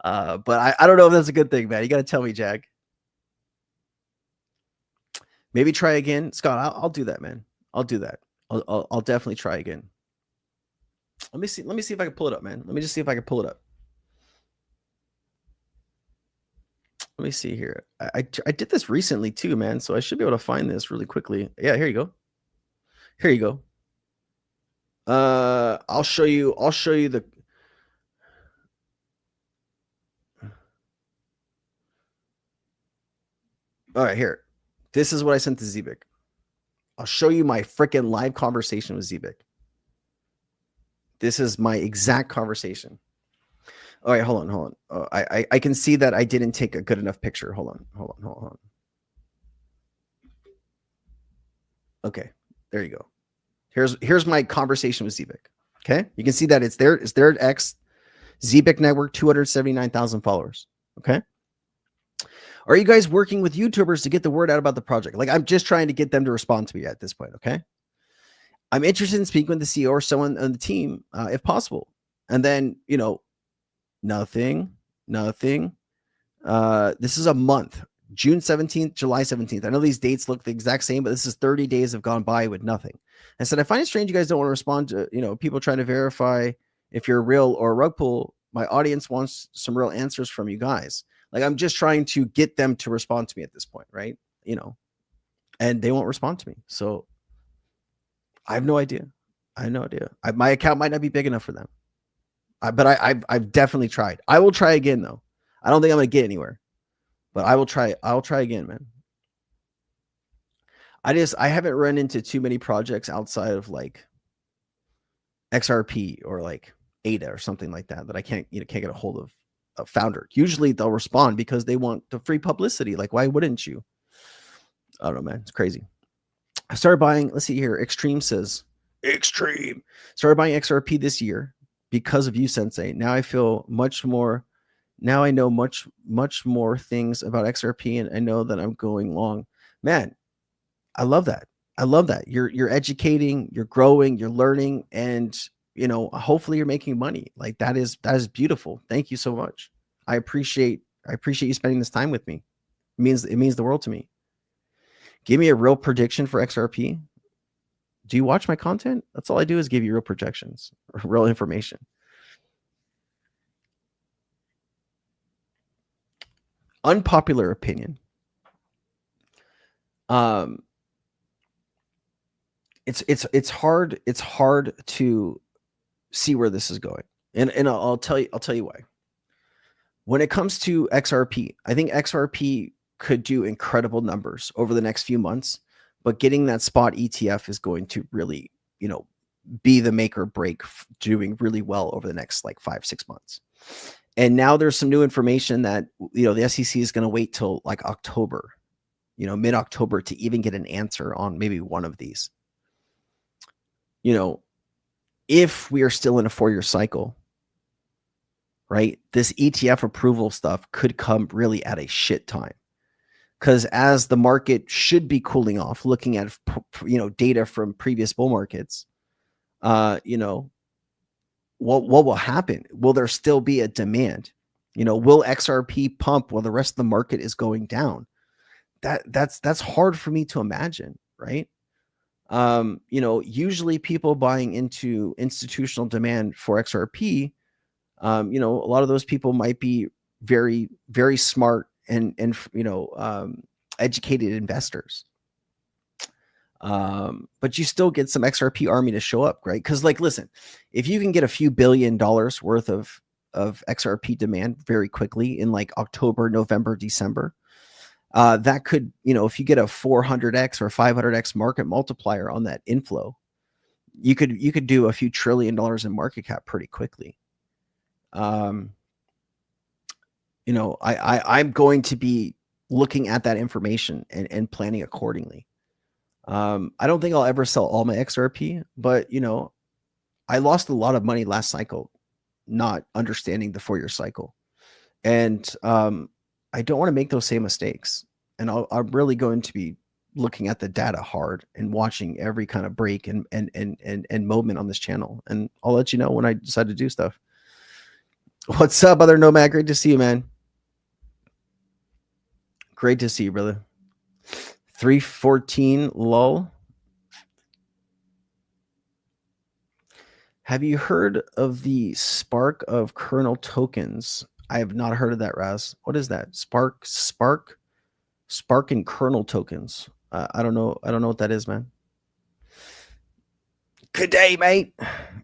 Speaker 1: But I don't know if that's a good thing, man. You got to tell me, Jag. Maybe try again, Scott. I'll do that, man. I'll do that. I'll definitely try again. Let me see if I can pull it up, man. Let me just see if I can pull it up. Let me see here. I did this recently too, man. So I should be able to find this really quickly. Yeah, here you go. Here you go. I'll show you the. All right, here. This is what I sent to Zebik. I'll show you my freaking live conversation with Zebik. This is my exact conversation. All right, hold on. I can see that I didn't take a good enough picture. Hold on. Okay, there you go. Here's my conversation with Zebik. Okay, you can see that it's there. It's there at X. Zebik Network, 279,000 followers. Okay. Are you guys working with YouTubers to get the word out about the project? Like, I'm just trying to get them to respond to me at this point. Okay. I'm interested in speaking with the CEO or someone on the team, if possible. And then, nothing. This is a month, June 17th, July 17th. I know these dates look the exact same, but this is 30 days have gone by with nothing. I said, I find it strange you guys don't want to respond to, people trying to verify if you're real or a rug pull. My audience wants some real answers from you guys. Like, I'm just trying to get them to respond to me at this point, right? And they won't respond to me. So I have no idea. My account might not be big enough for them. But I've definitely tried. I will try again, though. I don't think I'm going to get anywhere. But I will try. I'll try again, man. I haven't run into too many projects outside of like XRP or like ADA or something like that I can't get a hold of a founder. Usually they'll respond because they want the free publicity. Like, why wouldn't you? I don't know, man. It's crazy. I started buying, let's see here. Extreme says, started buying XRP this year because of you, Sensei. Now I feel much more, now I know much more things about XRP, and I know that I'm going long. Man, I love that. You're educating, you're growing, you're learning, and hopefully you're making money. Like, that is beautiful. Thank you so much. I appreciate you spending this time with me. It means the world to me. Give me a real prediction for XRP. Do you watch my content? That's all I do, is give you real projections or real information. Unpopular opinion. It's hard to see where this is going. And I'll tell you why. When it comes to XRP, I think XRP could do incredible numbers over the next few months, but getting that spot ETF is going to really, be the make or break doing really well over the next like 5-6 months. And now there's some new information that, the SEC is going to wait till like October, mid-October to even get an answer on maybe one of these. If we are still in a 4-year cycle, right, this ETF approval stuff could come really at a shit time. Because as the market should be cooling off, looking at, data from previous bull markets, what will happen? Will there still be a demand? Will XRP pump while the rest of the market is going down? That's hard for me to imagine, right? Usually people buying into institutional demand for XRP, a lot of those people might be very, very smart and educated investors. But you still get some XRP army to show up, right? Because, like, listen, if you can get a few $1 billion worth of XRP demand very quickly in like October, November, December, that could, if you get a 400x or 500x market multiplier on that inflow, you could do a few $1 trillion in market cap pretty quickly. I'm going to be looking at that information and planning accordingly. I don't think I'll ever sell all my XRP, but I lost a lot of money last cycle, not understanding the 4-year cycle. And I don't want to make those same mistakes. And I'm really going to be, looking at the data hard and watching every kind of break and moment on this channel. And I'll let you know when I decide to do stuff. What's up, other Nomad? Great to see you, man. Great to see you, brother. 314 lull. Have you heard of the Spark of kernel tokens? I have not heard of that, Raz. What is that? Spark and kernel tokens. I don't know. I don't know what that is, man. Good day, mate.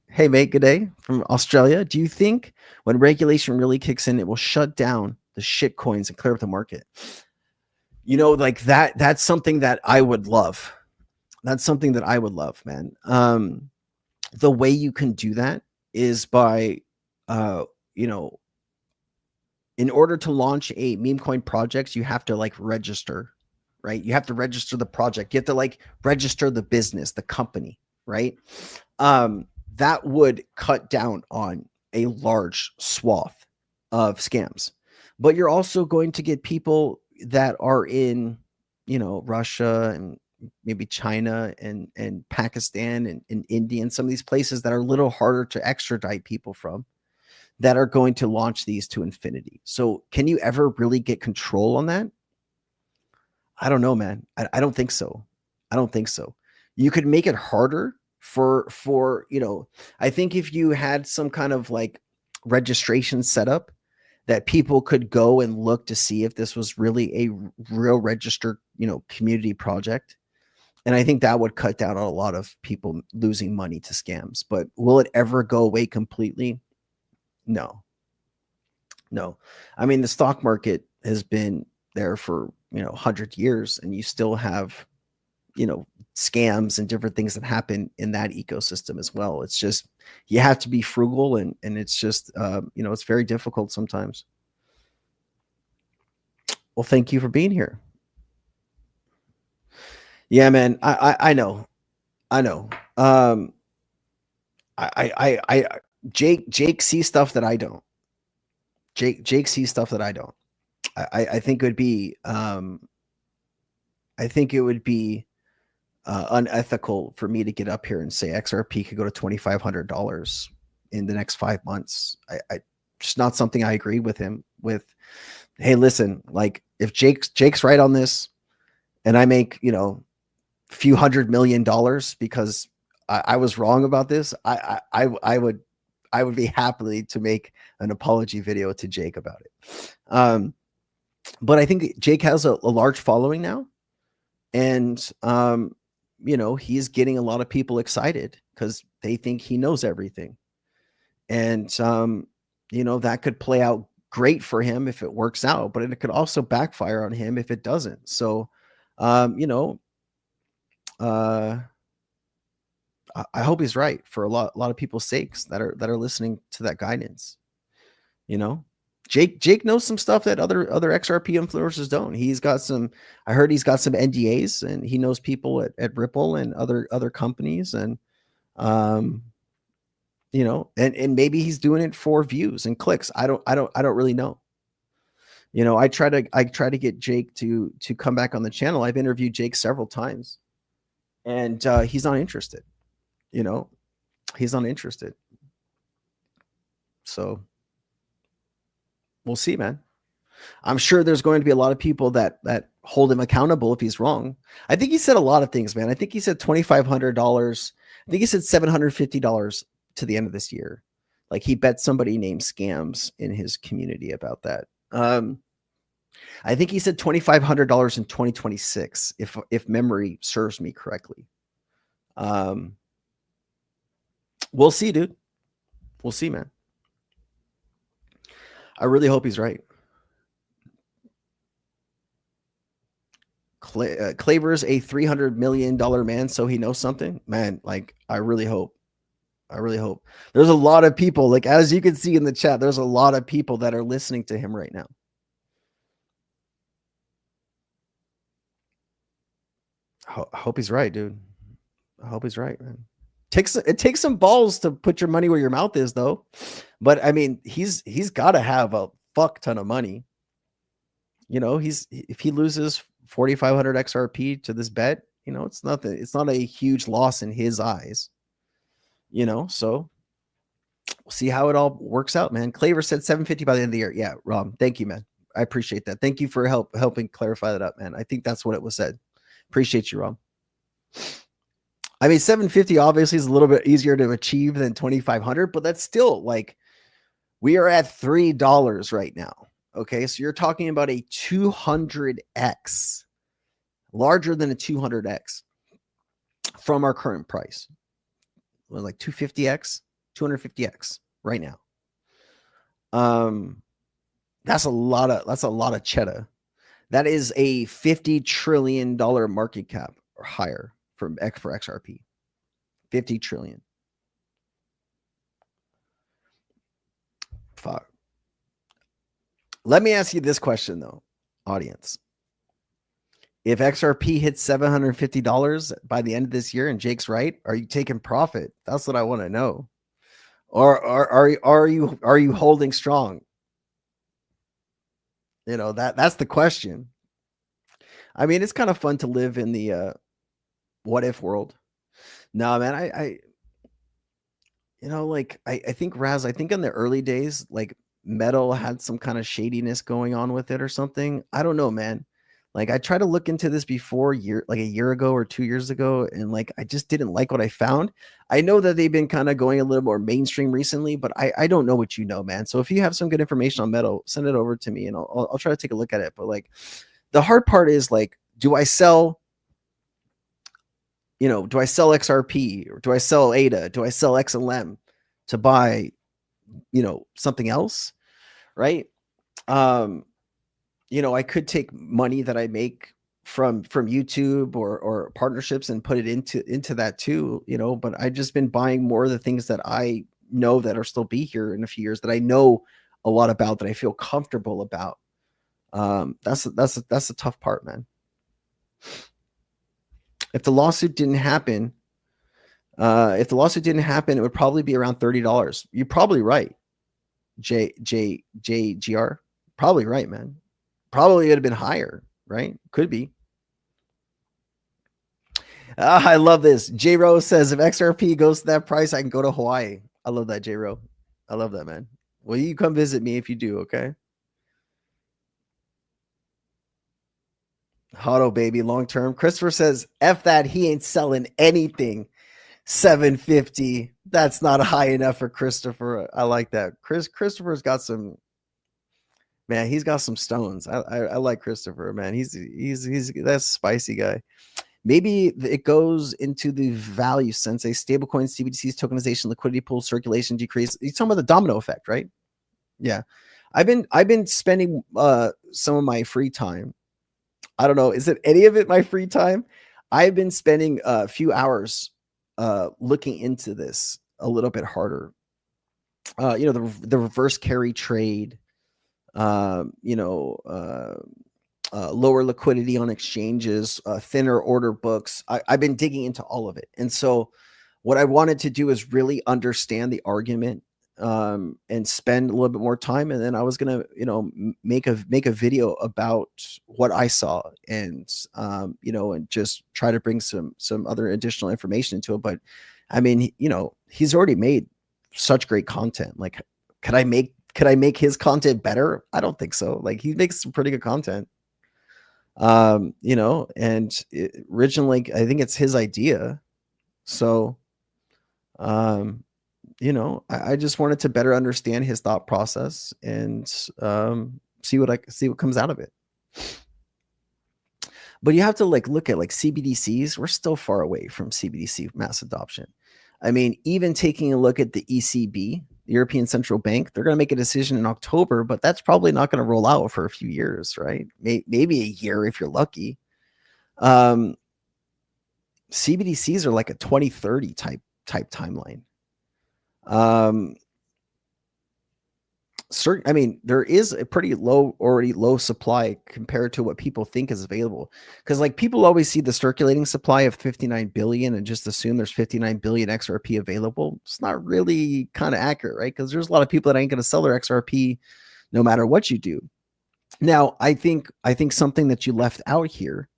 Speaker 1: Hey, mate. Good day from Australia. Do you think when regulation really kicks in, it will shut down the shit coins and clear up the market? You know, like that's something that I would love. That's something that I would love, man. The way you can do that is by, you know, in order to launch a meme coin project, you have to like register, right? You have to register the project. You have to like register the business, the company, right? That would cut down on a large swath of scams. But you're also going to get people that are in, you know, Russia and maybe China and Pakistan and India and some of these places that are a little harder to extradite people from, that are going to launch these to infinity. So can you ever really get control on that? I don't know, man. I don't think so. I don't think so. You could make it harder for, you know, I think if you had some kind of like registration setup that people could go and look to see if this was really a real registered, you know, community project. And I think that would cut down on a lot of people losing money to scams. But will it ever go away completely? No. No. I mean, the stock market has been there for, you know, 100 years, and you still have, you know, scams and different things that happen in that ecosystem as well. It's just, you have to be frugal, and it's just, you know, it's very difficult sometimes. Well, thank you for being here. Yeah, man. I know. Jake sees stuff that I don't. Jake sees stuff that I don't. I think it would be unethical for me to get up here and say XRP could go to $2,500 in the next 5 months. I just not something I agree with him with. Hey, listen, like if Jake's right on this, and I make, you know, a few $100 million because I was wrong about this, I would be happily to make an apology video to Jake about it. But I think Jake has a large following now, and you know, he's getting a lot of people excited because they think he knows everything, and you know, that could play out great for him if it works out, but it could also backfire on him if it doesn't. So you know, I hope he's right for a lot of people's sakes that are listening to that guidance. You know, Jake knows some stuff that other XRP influencers don't. He's got some, I heard he's got some NDAs, and he knows people at Ripple and other companies, and you know, and maybe he's doing it for views and clicks. I don't really know. You know, I try to get Jake to come back on the channel. I've interviewed Jake several times, and he's not interested. You know, he's not interested. So we'll see, man. I'm sure there's going to be a lot of people that hold him accountable if he's wrong. I think he said a lot of things, man. I think he said $2,500. I think he said $750 to the end of this year. Like, he bet somebody named Scams in his community about that. I think he said $2,500 in 2026, if memory serves me correctly. We'll see, dude. We'll see, man. I really hope he's right. Claver's a $300 million man, so he knows something, man. Like, I really hope. There's a lot of people, like, as you can see in the chat, there's a lot of people that are listening to him right now. I hope he's right, dude. I hope he's right, man. It takes some balls to put your money where your mouth is, though. But I mean, he's got to have a fuck ton of money. You know, if he loses 4,500 XRP to this bet, you know, it's nothing. It's not a huge loss in his eyes, you know. So we'll see how it all works out, man. Claver said 750 by the end of the year. Yeah, Rob, thank you, man. I appreciate that. Thank you for helping clarify that up, man. I think that's what it was said. Appreciate you, Rob. I mean, 750 obviously is a little bit easier to achieve than 2,500, but that's still like, we are at $3 right now. Okay, so you're talking about a 200x, larger than a 200x from our current price. Well, like 250x, 250x right now. That's a lot of cheddar. That is a $50 trillion market cap or higher for XRP. 50 trillion. Fuck. Let me ask you this question though, audience. If XRP hits $750 by the end of this year and Jake's right, are you taking profit? That's what I want to know. Or are you holding strong? You know, that's the question. I mean, it's kind of fun to live in the what if world. No, man, I you know, like I think Raz, I think in the early days, like metal had some kind of shadiness going on with it or something. I don't know, man. Like I tried to look into this before a year ago or 2 years ago, and like I just didn't like what I found. I know that they've been kind of going a little more mainstream recently, but I don't know what you know, man. So if you have some good information on metal, send it over to me and I'll try to take a look at it. But like the hard part is like, do I sell XRP or do I sell ADA? Do I sell XLM to buy, you know, something else? Right. You know, I could take money that I make from YouTube or partnerships and put it into that too, you know, but I've just been buying more of the things that I know that are still be here in a few years, that I know a lot about, that I feel comfortable about. That's the tough part, man. If the lawsuit didn't happen, it would probably be around $30. You're probably right. JGR, probably right, man. Probably would have been higher, right? Could be. I love this. J Rose says if XRP goes to that price, I can go to Hawaii. I love that, J Rose. I love that, man. Well, you come visit me if you do, okay? Huddle, baby, long term. Christopher says, F that, he ain't selling anything. 750. That's not high enough for Christopher. I like that. Christopher's got some, man, he's got some stones. I like Christopher, man. He's that's a spicy guy. Maybe it goes into the value sense. A stablecoin, CBDCs, tokenization, liquidity pool, circulation decrease. You're talking about the domino effect, right? Yeah. I've been spending some of my free time. I don't know. Is it any of it my free time? I've been spending a few hours looking into this a little bit harder. You know, the reverse carry trade, you know, lower liquidity on exchanges, thinner order books. I've been digging into all of it. And so what I wanted to do is really understand the argument and spend a little bit more time. And then I was going to, you know, make a video about what I saw and, you know, and just try to bring some other additional information into it. But I mean, you know, he's already made such great content. Like, could I make his content better? I don't think so. Like, he makes some pretty good content. You know, and originally I think it's his idea. So, you know, I just wanted to better understand his thought process and see what comes out of it. But you have to like look at like CBDCs. We're still far away from CBDC mass adoption. I mean, even taking a look at the ECB, the European Central Bank, they're going to make a decision in October, but that's probably not going to roll out for a few years, right? Maybe a year if you're lucky. CBDCs are like a 2030 type timeline. I mean, there is a pretty low supply compared to what people think is available. Because like people always see the circulating supply of 59 billion and just assume there's 59 billion XRP available. It's not really kind of accurate, right? Because there's a lot of people that ain't going to sell their XRP no matter what you do. Now, I think something that you left out here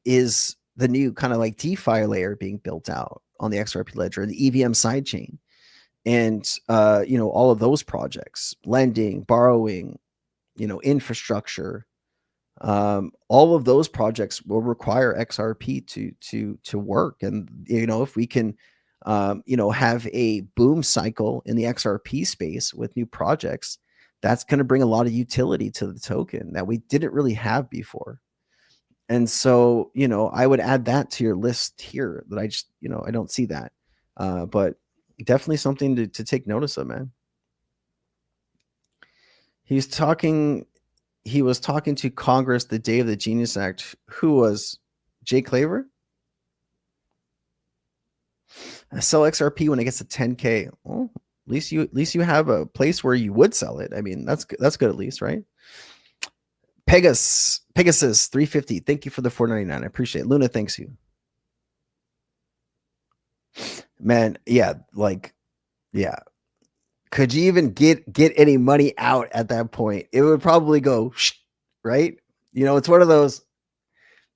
Speaker 1: is the new kind of like DeFi layer being built out on the XRP ledger, the EVM sidechain, and all of those projects, lending, borrowing, infrastructure. All of those projects will require XRP to work, and if we can have a boom cycle in the XRP space with new projects, that's going to bring a lot of utility to the token that we didn't really have before. And so, I would add that to your list here that I just, I don't see that. But definitely something to take notice of, man. He was talking to Congress the day of the Genius Act. Who was Jay Claver? I sell XRP when it gets to 10K. Well, at least you have a place where you would sell it. I mean, that's good at least, right? Pegasus 350. Thank you for the 499. I appreciate it. Luna, thanks you. Man, yeah, yeah. Could you even get any money out at that point? It would probably go, right? It's one of those.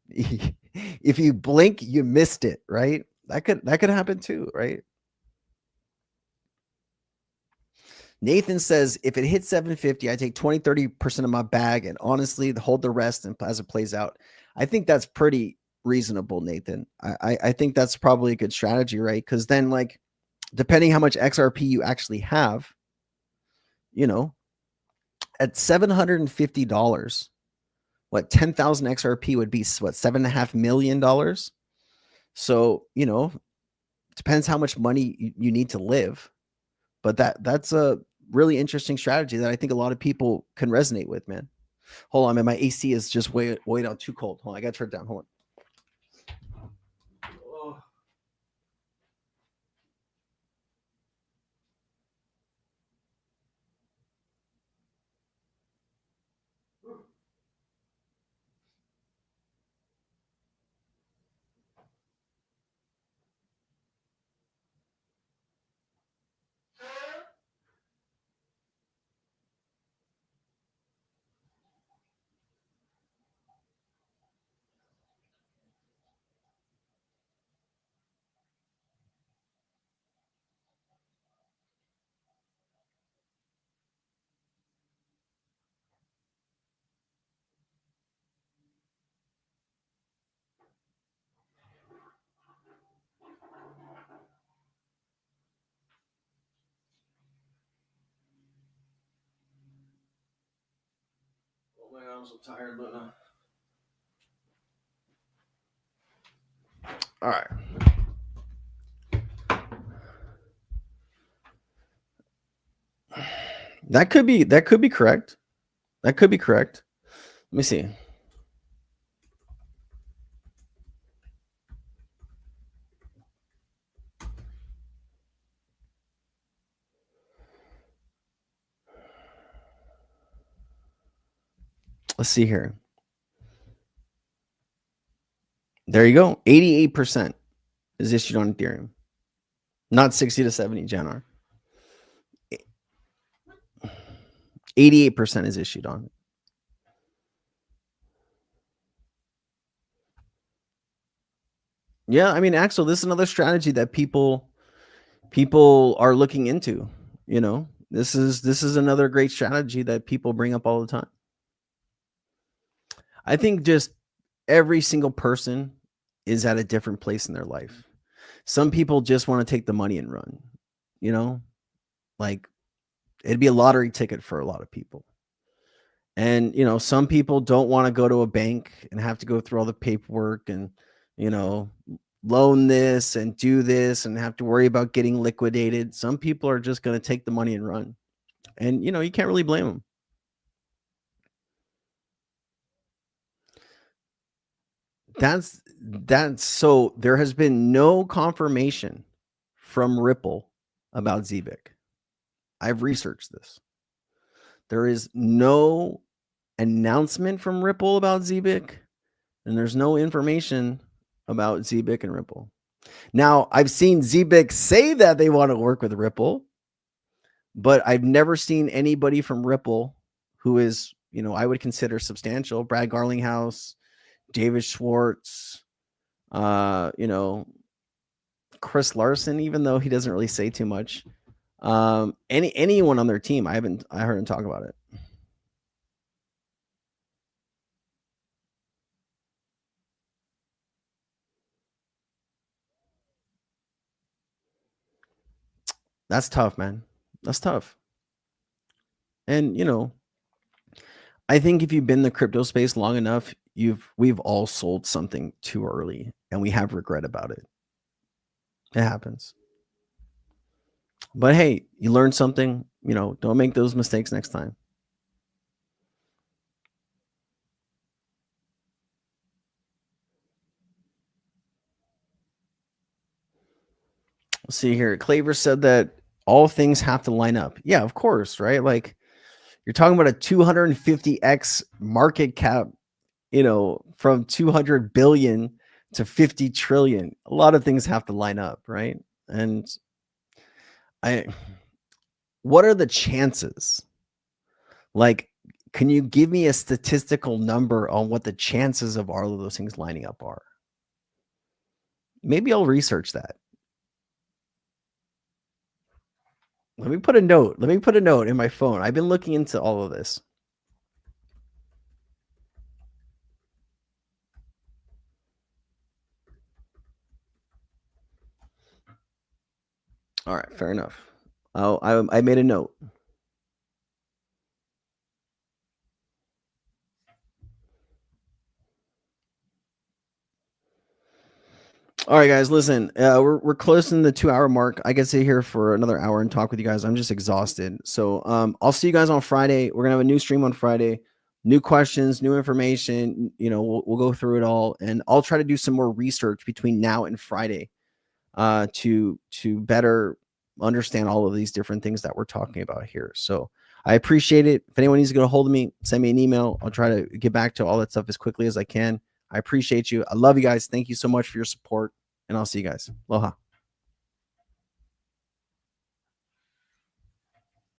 Speaker 1: If you blink, you missed it, right? That could happen too, right? Nathan says, if it hits 750, I take 20-30% of my bag and honestly hold the rest and as it plays out. I think that's pretty reasonable, Nathan. I think that's probably a good strategy, right? Because then, depending how much XRP you actually have, at $750, what 10,000 XRP would be what $7.5 million. So depends how much money you need to live, but that's a really interesting strategy that I think a lot of people can resonate with, man. Hold on, man, my AC is just way down too cold. Hold on, I gotta turn it down. Hold on. Oh my God, I'm so tired, Luna. All right. That could be correct. That could be correct. Let me see. Let's see here. There you go. 88% is issued on Ethereum. Not 60 to 70, Janar. 88% is issued on it. Yeah, I mean, Axel, this is another strategy that people are looking into. This is another great strategy that people bring up all the time. I think just every single person is at a different place in their life. Some people just want to take the money and run, it'd be a lottery ticket for a lot of people. And, some people don't want to go to a bank and have to go through all the paperwork and, loan this and do this and have to worry about getting liquidated. Some people are just going to take the money and run. And, you can't really blame them. That's so there has been no confirmation from Ripple about ZBIC. I've researched this. There is no announcement from Ripple about ZBIC, and there's no information about ZBIC and Ripple. Now, I've seen ZBIC say that they want to work with Ripple, but I've never seen anybody from Ripple who is, I would consider substantial. Brad Garlinghouse, David Schwartz, Chris Larson, even though he doesn't really say too much. Anyone on their team, I heard him talk about it. That's tough, man. That's tough. And I think if you've been in the crypto space long enough, we've all sold something too early and we have regret about it. It happens. But hey, you learn something, don't make those mistakes next time. Let's see here. Claver said that all things have to line up. Yeah, of course, right? Like you're talking about a 250x market cap, from 200 billion to 50 trillion. A lot of things have to line up, right? And what are the chances? Like, can you give me a statistical number on what the chances of all of those things lining up are? Maybe I'll research that. Let me put a note. Let me put a note in my phone. I've been looking into all of this. All right, fair enough. I made a note. All right, guys, listen, we're closing the 2-hour mark. I could sit here for another hour and talk with you guys. I'm just exhausted. So I'll see you guys on Friday. We're gonna have a new stream on Friday. New questions, new information. We'll go through it all, and I'll try to do some more research between now and Friday to better understand all of these different things that we're talking about here. So I appreciate it. If anyone needs to get a hold of me, send me an email. I'll try to get back to all that stuff as quickly as I can. I appreciate you. I love you guys. Thank you so much for your support, and I'll see you guys. Aloha.